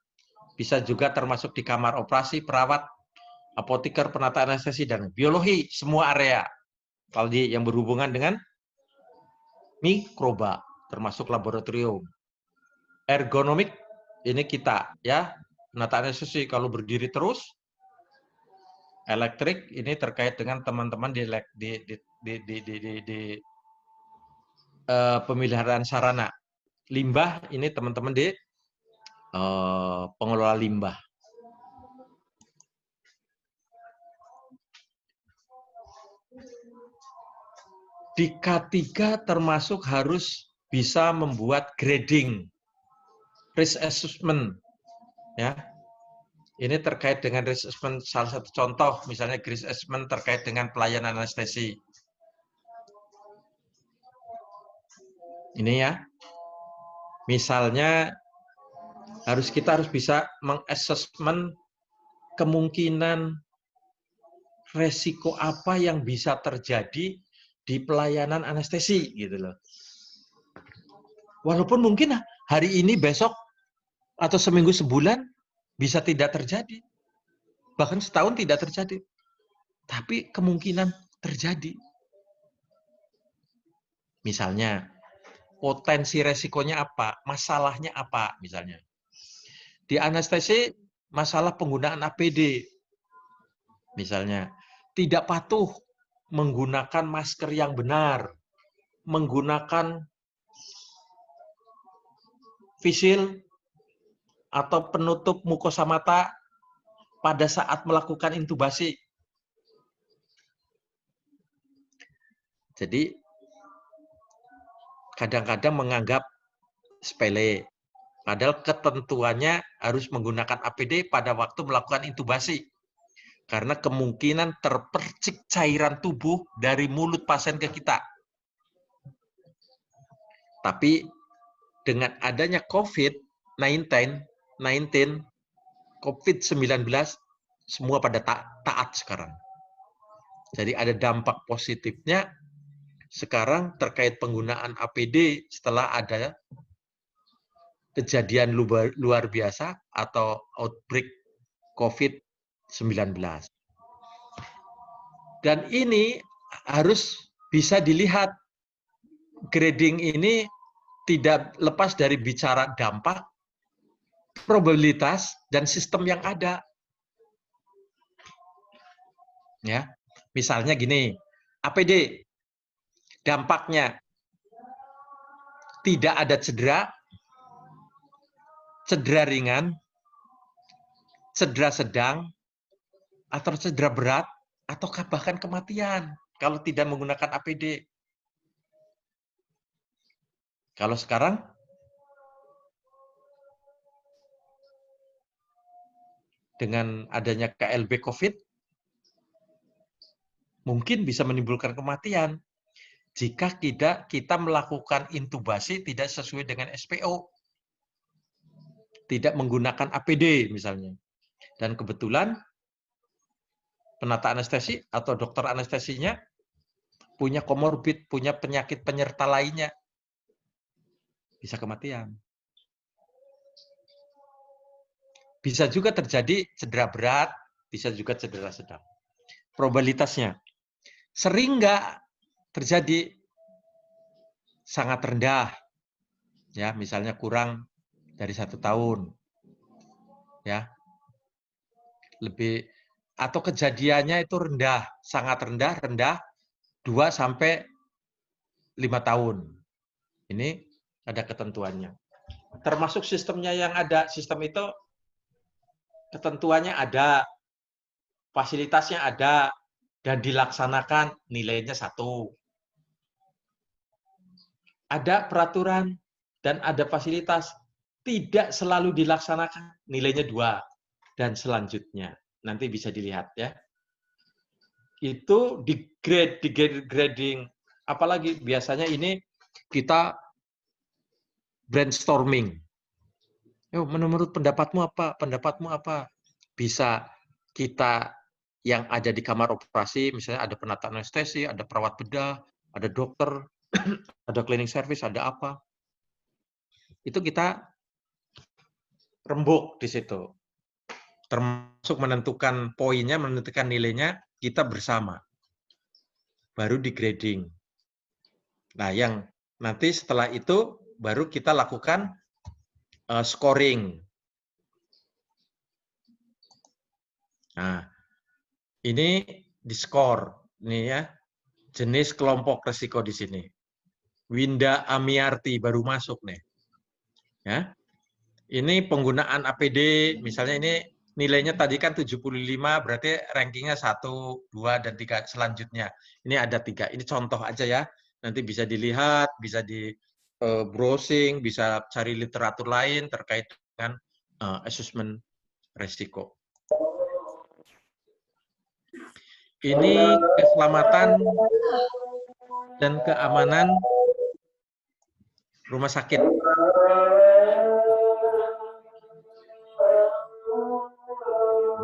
bisa juga termasuk di kamar operasi, perawat, apoteker, penata anestesi, dan biologi, semua area. Kalau yang berhubungan dengan mikroba, termasuk laboratorium. Ergonomik, ini kita ya, penata anestesi kalau berdiri terus. Elektrik, ini terkait dengan teman-teman di pemeliharaan sarana. Limbah, ini teman-teman di pengelola limbah. Di K3 termasuk harus bisa membuat grading, risk assessment. Ya. Ini terkait dengan risk assessment, salah satu contoh, misalnya risk assessment terkait dengan pelayanan anestesi. Ini ya. Misalnya, kita harus bisa mengassessment kemungkinan resiko apa yang bisa terjadi di pelayanan anestesi gitu loh. Walaupun mungkin hari ini, besok, atau seminggu, sebulan bisa tidak terjadi. Bahkan setahun tidak terjadi. Tapi kemungkinan terjadi. Misalnya, potensi resikonya apa? Masalahnya apa misalnya? Di anestesi, masalah penggunaan APD. Misalnya, tidak patuh menggunakan masker yang benar, menggunakan face atau penutup mukosa mata pada saat melakukan intubasi. Jadi, kadang-kadang menganggap sepele. Padahal ketentuannya harus menggunakan APD pada waktu melakukan intubasi. Karena kemungkinan terpercik cairan tubuh dari mulut pasien ke kita. Tapi dengan adanya COVID-19, semua pada taat sekarang. Jadi ada dampak positifnya sekarang terkait penggunaan APD setelah ada kejadian luar biasa atau outbreak COVID-19. Dan ini harus bisa dilihat grading ini tidak lepas dari bicara dampak, probabilitas, dan sistem yang ada. Ya, misalnya gini, APD, dampaknya tidak ada cedera, cedera ringan, cedera sedang, atau cedera berat, atau bahkan kematian kalau tidak menggunakan APD. Kalau sekarang, dengan adanya KLB COVID, mungkin bisa menimbulkan kematian jika kita melakukan intubasi tidak sesuai dengan SPO. Tidak menggunakan APD misalnya. Dan kebetulan penata anestesi atau dokter anestesinya punya komorbid, punya penyakit penyerta lainnya. Bisa kematian. Bisa juga terjadi cedera berat, bisa juga cedera sedang. Probabilitasnya sering nggak terjadi, sangat rendah. Ya, misalnya kurang dari 1 tahun. Ya. Lebih atau kejadiannya itu rendah, sangat rendah 2 sampai 5 tahun. Ini ada ketentuannya. Termasuk sistemnya yang ada, sistem itu ketentuannya ada, fasilitasnya ada, dan dilaksanakan nilainya 1. Ada peraturan dan ada fasilitas, tidak selalu dilaksanakan, nilainya 2. Dan selanjutnya, nanti bisa dilihat ya. Itu di grading. Apalagi biasanya ini kita brainstorming. Yo, menurut pendapatmu apa? Pendapatmu apa? Bisa kita yang ada di kamar operasi, misalnya ada penata anestesi, ada perawat bedah, ada dokter, ada cleaning service, ada apa. Itu kita rembuk di situ. Termasuk menentukan poinnya, menentukan nilainya, kita bersama. Baru di grading. Nah, yang nanti setelah itu, baru kita lakukan scoring. Nah, ini di skor, ini ya, jenis kelompok resiko di sini. Winda Amiarti baru masuk nih, ya. Ini penggunaan APD, misalnya ini nilainya tadi kan 75, berarti rankingnya 1, 2, dan 3 selanjutnya. Ini ada 3. Ini contoh aja ya. Nanti bisa dilihat, bisa di browsing, bisa cari literatur lain terkait dengan asesmen risiko. Ini keselamatan dan keamanan rumah sakit.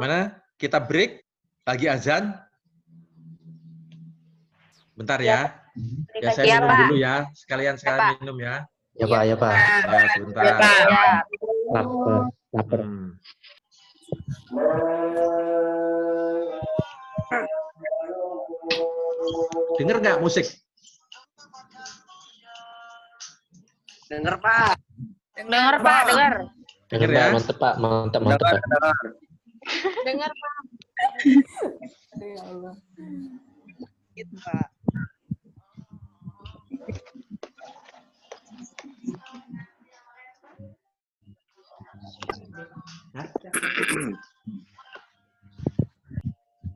Mana? Kita break, lagi azan. Bentar ya. Ya saya minum dulu ya. Sekalian minum ya. Ya Pak, ya Pak. Ya, sebentar. Lapar. Dengar nggak musik? Dengar, Pak. Dengar, Pak, dengar. Dengar ya. Mantap Pak, mantap Pak. Dengar, Pak. Ya Allah. Gitu, Pak.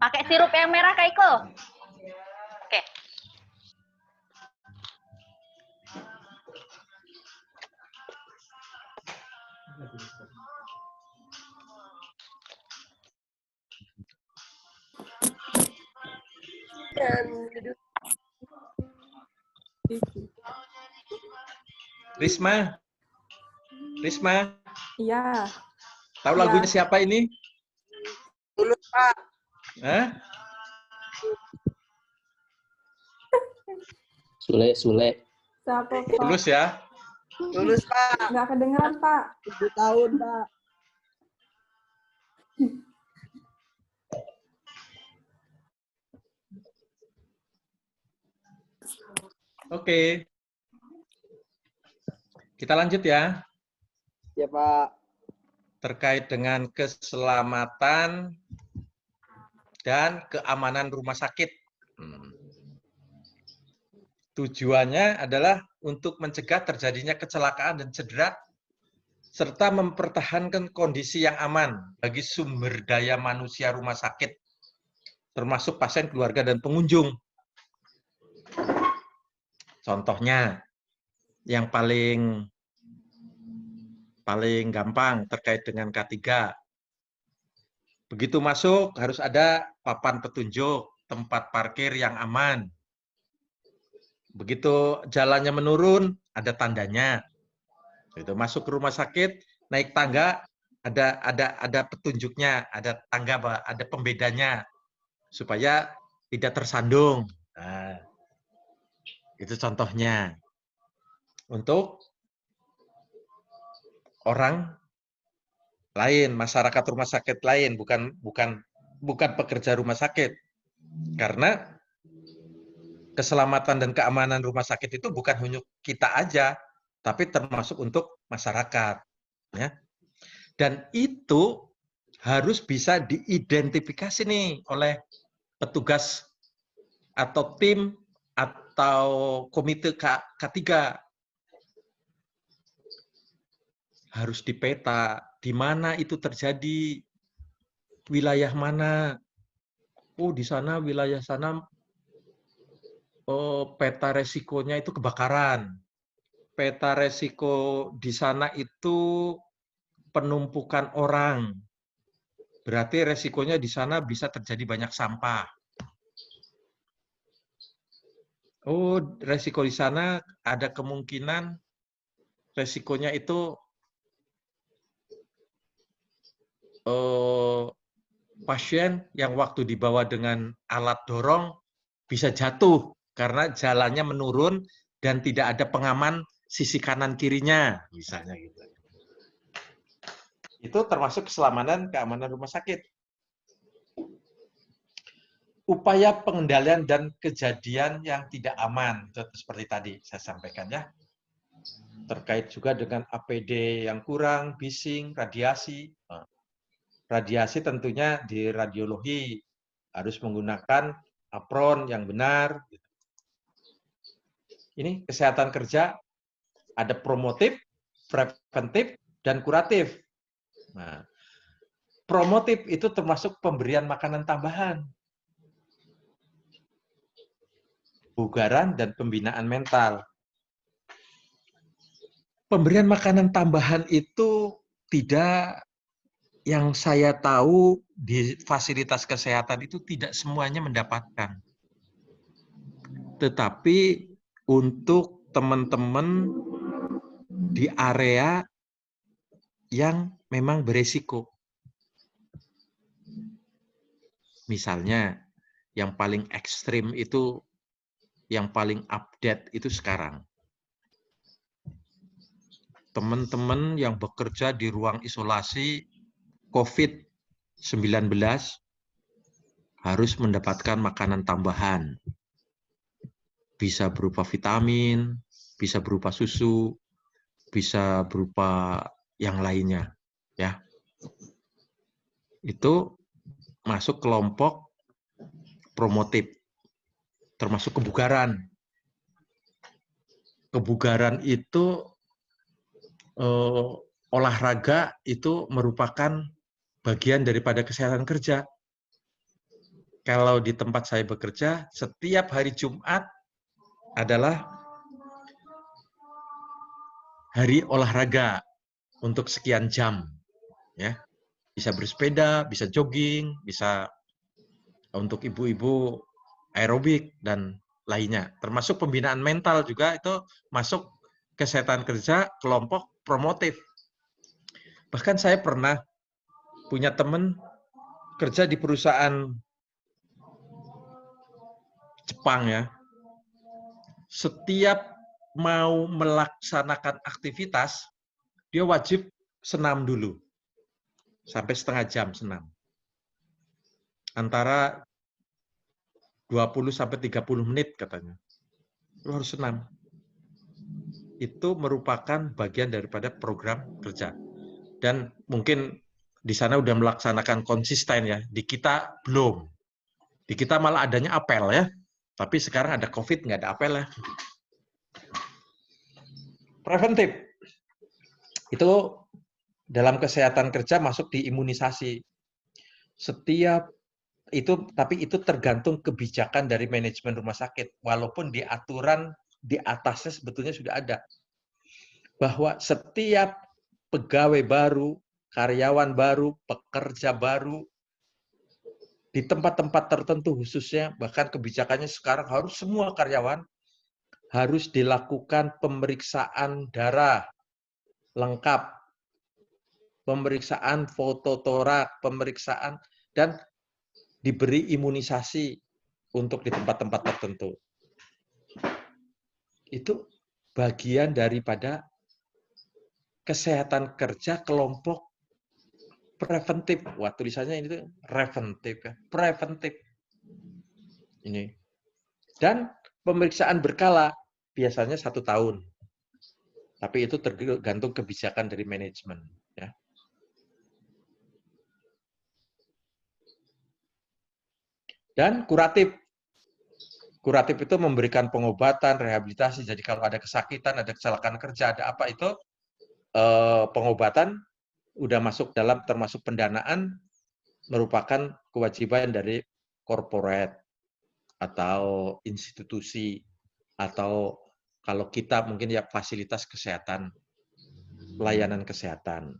Pakai sirup yang merah, Kak Iko. Oke. Risma. Risma. Iya. Tahu lagunya siapa ini? Tulus, Pak. Hah? Sule. Siapa, Pak? Tulus ya? Tulus, Pak. Nggak kedengeran, Pak. 7 tahun, Pak. Oke. Kita lanjut ya. Ya, Pak. Terkait dengan keselamatan dan keamanan rumah sakit. Tujuannya adalah untuk mencegah terjadinya kecelakaan dan cedera, serta mempertahankan kondisi yang aman bagi sumber daya manusia rumah sakit, termasuk pasien, keluarga, dan pengunjung. Contohnya, yang paling gampang terkait dengan K3. Begitu masuk, harus ada papan petunjuk, tempat parkir yang aman. Begitu jalannya menurun, ada tandanya. Itu masuk ke rumah sakit, naik tangga, ada petunjuknya, ada tangga, ada pembedanya, supaya tidak tersandung. Nah, itu contohnya. Untuk orang lain, masyarakat rumah sakit lain, bukan pekerja rumah sakit. Karena keselamatan dan keamanan rumah sakit itu bukan hanya kita aja, tapi termasuk untuk masyarakat. Ya. Dan itu harus bisa diidentifikasi nih oleh petugas atau tim atau komite K3. Harus dipeta, di mana itu terjadi, wilayah mana. Oh, di sana, wilayah sana, peta resikonya itu kebakaran. Peta resiko di sana itu penumpukan orang. Berarti resikonya di sana bisa terjadi banyak sampah. Oh, resiko di sana ada kemungkinan resikonya itu pasien yang waktu dibawa dengan alat dorong bisa jatuh karena jalannya menurun dan tidak ada pengaman sisi kanan kirinya, misalnya gitu. Itu termasuk keselamatan keamanan rumah sakit. Upaya pengendalian dan kejadian yang tidak aman, seperti tadi saya sampaikan ya. Terkait juga dengan APD yang kurang, bising, radiasi. Radiasi tentunya di radiologi harus menggunakan apron yang benar. Ini kesehatan kerja ada promotif, preventif, dan kuratif. Nah, promotif itu termasuk pemberian makanan tambahan, kebugaran, dan pembinaan mental. Pemberian makanan tambahan itu tidak, yang saya tahu di fasilitas kesehatan itu tidak semuanya mendapatkan. Tetapi untuk teman-teman di area yang memang beresiko. Misalnya, yang paling ekstrim itu, yang paling update itu sekarang. Teman-teman yang bekerja di ruang isolasi COVID-19 harus mendapatkan makanan tambahan. Bisa berupa vitamin, bisa berupa susu, bisa berupa yang lainnya. Ya. Itu masuk kelompok promotif, termasuk kebugaran. Kebugaran itu olahraga itu merupakan bagian daripada kesehatan kerja. Kalau di tempat saya bekerja, setiap hari Jumat adalah hari olahraga untuk sekian jam. Ya. Bisa bersepeda, bisa jogging, bisa untuk ibu-ibu aerobik, dan lainnya. Termasuk pembinaan mental juga itu masuk kesehatan kerja kelompok promotif. Bahkan saya pernah punya teman kerja di perusahaan Jepang ya. Setiap mau melaksanakan aktivitas, dia wajib senam dulu. Sampai setengah jam senam. Antara 20 sampai 30 menit katanya. Lu harus senam. itu merupakan bagian daripada program kerja. Dan mungkin di sana udah melaksanakan konsisten ya. Di kita belum. Di kita malah adanya apel ya. Tapi sekarang ada COVID, nggak ada apel ya. Preventif. Itu dalam kesehatan kerja masuk di imunisasi. Tapi itu tergantung kebijakan dari manajemen rumah sakit. Walaupun di aturan di atasnya sebetulnya sudah ada. Bahwa setiap pegawai baru, karyawan baru, pekerja baru, di tempat-tempat tertentu khususnya, bahkan kebijakannya sekarang harus semua karyawan harus dilakukan pemeriksaan darah lengkap, pemeriksaan fototorak, pemeriksaan, dan diberi imunisasi untuk di tempat-tempat tertentu. Itu bagian daripada kesehatan kerja kelompok preventif. Wah, tulisannya ini tuh preventif ya. Preventif. Ini. Dan pemeriksaan berkala biasanya 1 tahun. Tapi itu tergantung kebijakan dari manajemen. Ya. Dan kuratif. Kuratif itu memberikan pengobatan, rehabilitasi. Jadi kalau ada kesakitan, ada kecelakaan kerja, ada apa itu, pengobatan udah masuk dalam termasuk pendanaan, merupakan kewajiban dari corporate atau institusi, atau kalau kita mungkin ya fasilitas kesehatan, pelayanan kesehatan.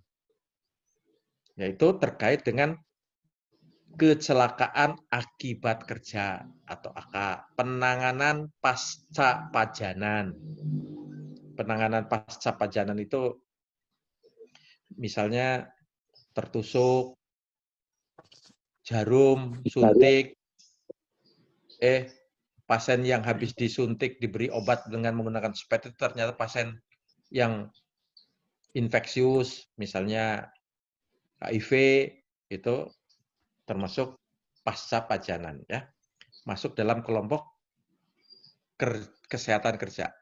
Yaitu terkait dengan kecelakaan akibat kerja atau AK, penanganan pasca pajanan. Penanganan pasca pajanan itu misalnya tertusuk, jarum, suntik, pasien yang habis disuntik diberi obat dengan menggunakan spet itu ternyata pasien yang infeksius, misalnya HIV, itu termasuk pasca pajanan ya, masuk dalam kelompok kesehatan kerja.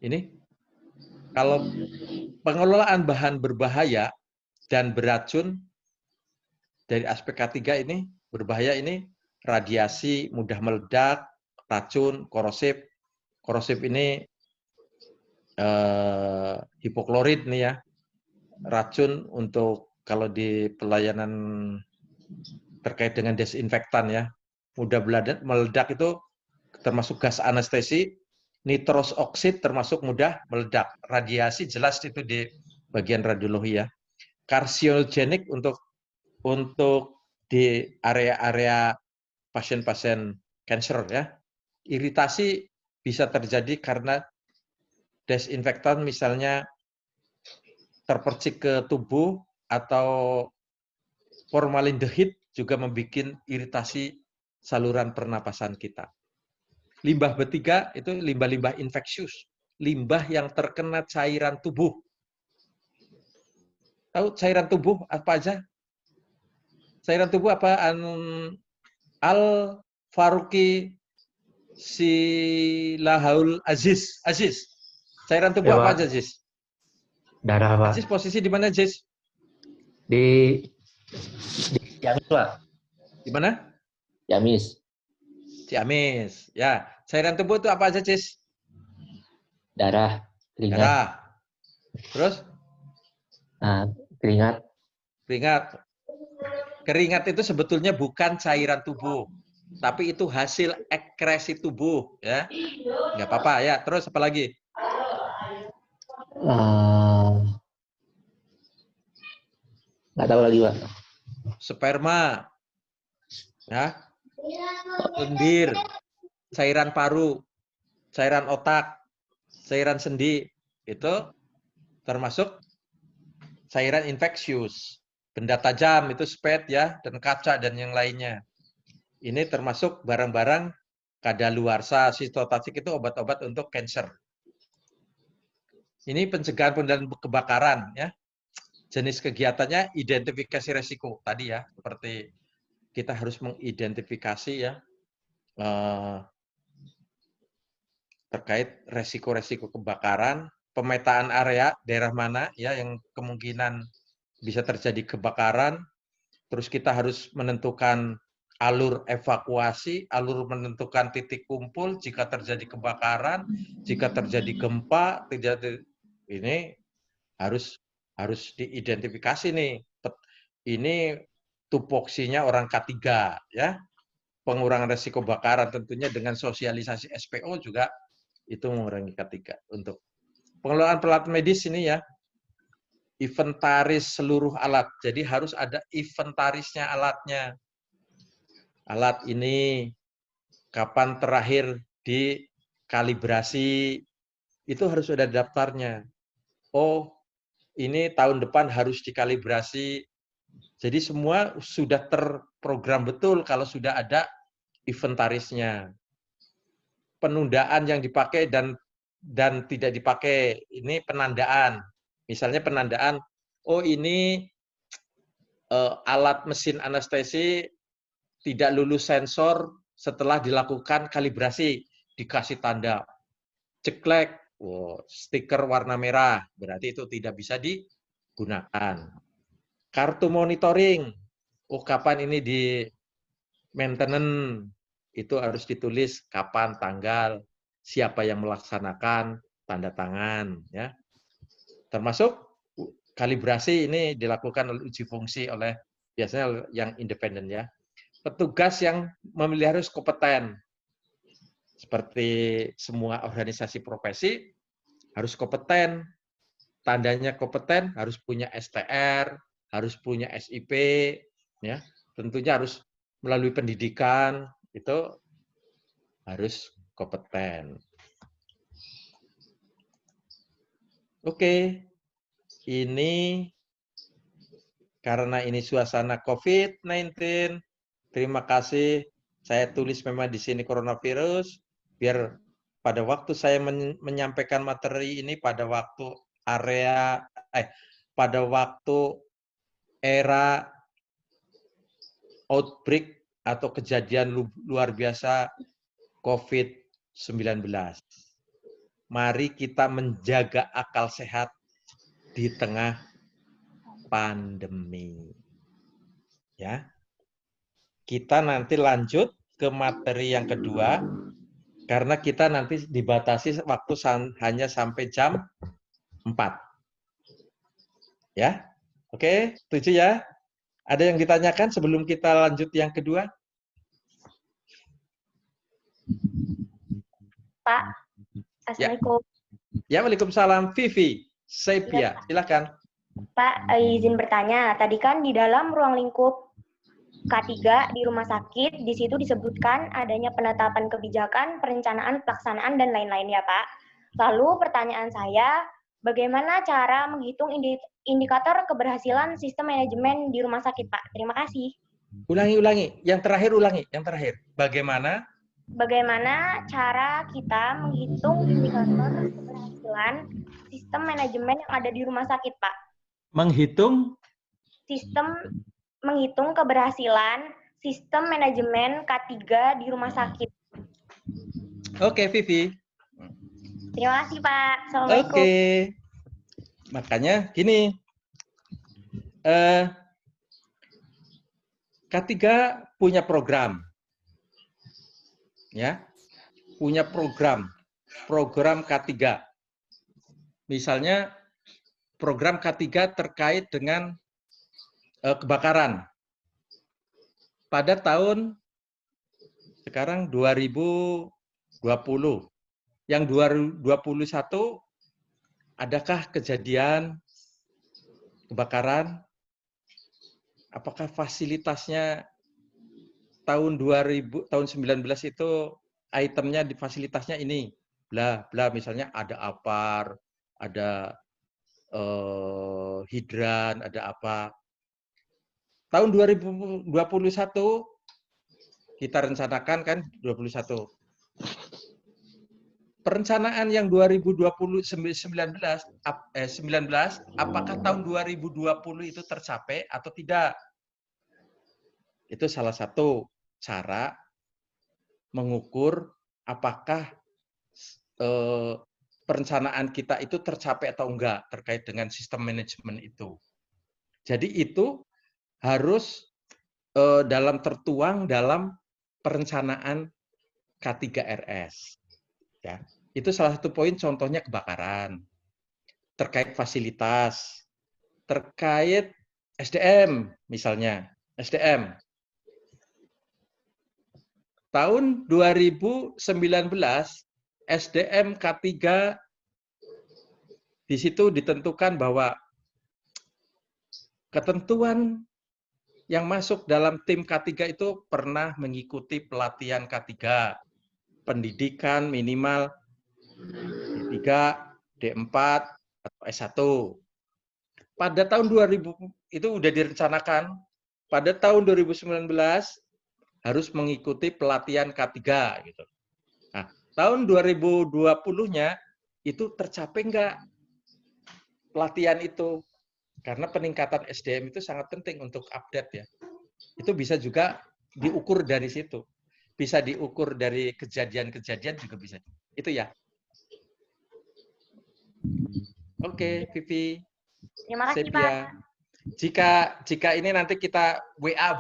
Ini kalau pengelolaan bahan berbahaya dan beracun dari aspek K3 ini, berbahaya ini radiasi, mudah meledak, racun, korosif. Korosif ini hipoklorit nih ya, racun untuk kalau di pelayanan terkait dengan desinfektan ya, mudah meledak itu termasuk gas anestesi, nitros oksid termasuk mudah meledak. Radiasi jelas itu di bagian radiologi ya. Karsinogenik untuk di area-area pasien-pasien cancer ya. Iritasi bisa terjadi karena desinfektan misalnya terpercik ke tubuh, atau formaldehid juga membuat iritasi saluran pernapasan kita. Limbah B3 itu limbah-limbah infeksius, limbah yang terkena cairan tubuh. Tahu cairan tubuh apa aja? Cairan tubuh apa? Al-Faruqi Silahul Aziz. Aziz. Cairan tubuh Ya, apa Pak. aja, Aziz? Darah, Pak. Aziz posisi di mana, Aziz? Di Ciamis, Pak. Di mana? Ciamis. Ciamis. Ya, cairan tubuh itu apa aja, Aziz? Darah, keringat. Darah. Terus? Nah, keringat. Keringat. Keringat itu sebetulnya bukan cairan tubuh, tapi itu hasil ekskresi tubuh, ya. Nggak apa-apa, ya. Terus apa lagi? Nggak tahu lagi, Pak. Sperma, ya. Lendir, cairan paru, cairan otak, cairan sendi, itu termasuk cairan infeksius. Benda tajam itu spet ya, dan kaca dan yang lainnya. Ini termasuk barang-barang kadaluarsa, sitotoksik itu obat-obat untuk kanker. Ini pencegahan dan kebakaran ya. Jenis kegiatannya identifikasi resiko tadi ya, seperti kita harus mengidentifikasi ya terkait resiko-resiko kebakaran, pemetaan area daerah mana ya yang kemungkinan bisa terjadi kebakaran, terus kita harus menentukan alur evakuasi, alur menentukan titik kumpul jika terjadi kebakaran, jika terjadi gempa, ini harus diidentifikasi nih. Ini tupoksinya orang K3 ya. Pengurangan resiko kebakaran tentunya dengan sosialisasi SPO juga itu mengurangi K3 untuk pengelolaan pelat medis ini ya. Inventaris seluruh alat. Jadi harus ada inventarisnya alatnya. Alat ini kapan terakhir dikalibrasi, itu harus ada daftarnya. Oh, ini tahun depan harus dikalibrasi. Jadi semua sudah terprogram betul kalau sudah ada inventarisnya. Penundaan yang dipakai dan tidak dipakai, ini penandaan. Misalnya penandaan, oh ini alat mesin anestesi tidak lulus sensor setelah dilakukan kalibrasi, dikasih tanda ceklek, stiker warna merah, berarti itu tidak bisa digunakan. Kartu monitoring, kapan ini di maintenance, itu harus ditulis kapan, tanggal, siapa yang melaksanakan, tanda tangan, ya. Termasuk kalibrasi ini dilakukan oleh uji fungsi oleh biasanya yang independen ya. Petugas yang memilih harus kompeten. Seperti semua organisasi profesi harus kompeten. Tandanya kompeten harus punya STR, harus punya SIP, ya. Tentunya harus melalui pendidikan, itu harus kompeten. Oke, ini karena ini suasana COVID-19, terima kasih. Saya tulis memang di sini coronavirus, biar pada waktu saya menyampaikan materi ini pada waktu pada waktu era outbreak atau kejadian luar biasa COVID-19. Mari kita menjaga akal sehat di tengah pandemi. Ya. Kita nanti lanjut ke materi yang kedua, karena kita nanti dibatasi waktu hanya sampai jam 4. Ya, oke, setuju ya? Ada yang ditanyakan sebelum kita lanjut yang kedua? Pak, Assalamualaikum. Ya, waalaikumsalam. Vivi, Sepia, silakan. Pak, izin bertanya. Tadi kan di dalam ruang lingkup K3 di rumah sakit, di situ disebutkan adanya penetapan kebijakan, perencanaan, pelaksanaan, dan lain-lain ya Pak. Lalu pertanyaan saya, bagaimana cara menghitung indikator keberhasilan sistem manajemen di rumah sakit Pak? Terima kasih. Ulangi. Yang terakhir ulangi. Yang terakhir. Bagaimana cara kita menghitung indikator keberhasilan sistem manajemen yang ada di rumah sakit Pak? Menghitung keberhasilan sistem manajemen K3 di rumah sakit. Oke, Vivi. Terima kasih, Pak. Assalamualaikum. Oke. Makanya gini. K3 punya program. Ya. Punya program K3. Misalnya program K3 terkait dengan kebakaran. Pada tahun sekarang 2020. Yang 2021 adakah kejadian kebakaran? Apakah fasilitasnya tahun 19 itu itemnya di fasilitasnya ini? Bla misalnya ada APAR, ada hidran, ada apa. Tahun 2021 kita rencanakan kan 21. Perencanaan yang 2019 apakah tahun 2020 itu tercapai atau tidak? Itu salah satu cara mengukur apakah perencanaan kita itu tercapai atau enggak terkait dengan sistem manajemen itu. Jadi itu harus tertuang dalam perencanaan K3RS. Ya, itu salah satu poin contohnya kebakaran, terkait fasilitas, terkait SDM misalnya, SDM. Tahun 2019 SDM K3 di situ ditentukan bahwa ketentuan yang masuk dalam tim K3 itu pernah mengikuti pelatihan K3, pendidikan minimal D3, D4, atau S1. Pada tahun 2000 itu sudah direncanakan, pada tahun 2019 harus mengikuti pelatihan K3 gitu. Nah, tahun 2020-nya itu tercapai enggak pelatihan itu? Karena peningkatan SDM itu sangat penting untuk update ya. Itu bisa juga diukur dari situ. Bisa diukur dari kejadian-kejadian juga bisa. Itu ya. Oke, Vivi. Terima kasih, Sepia. Pak. Jika ini nanti kita WA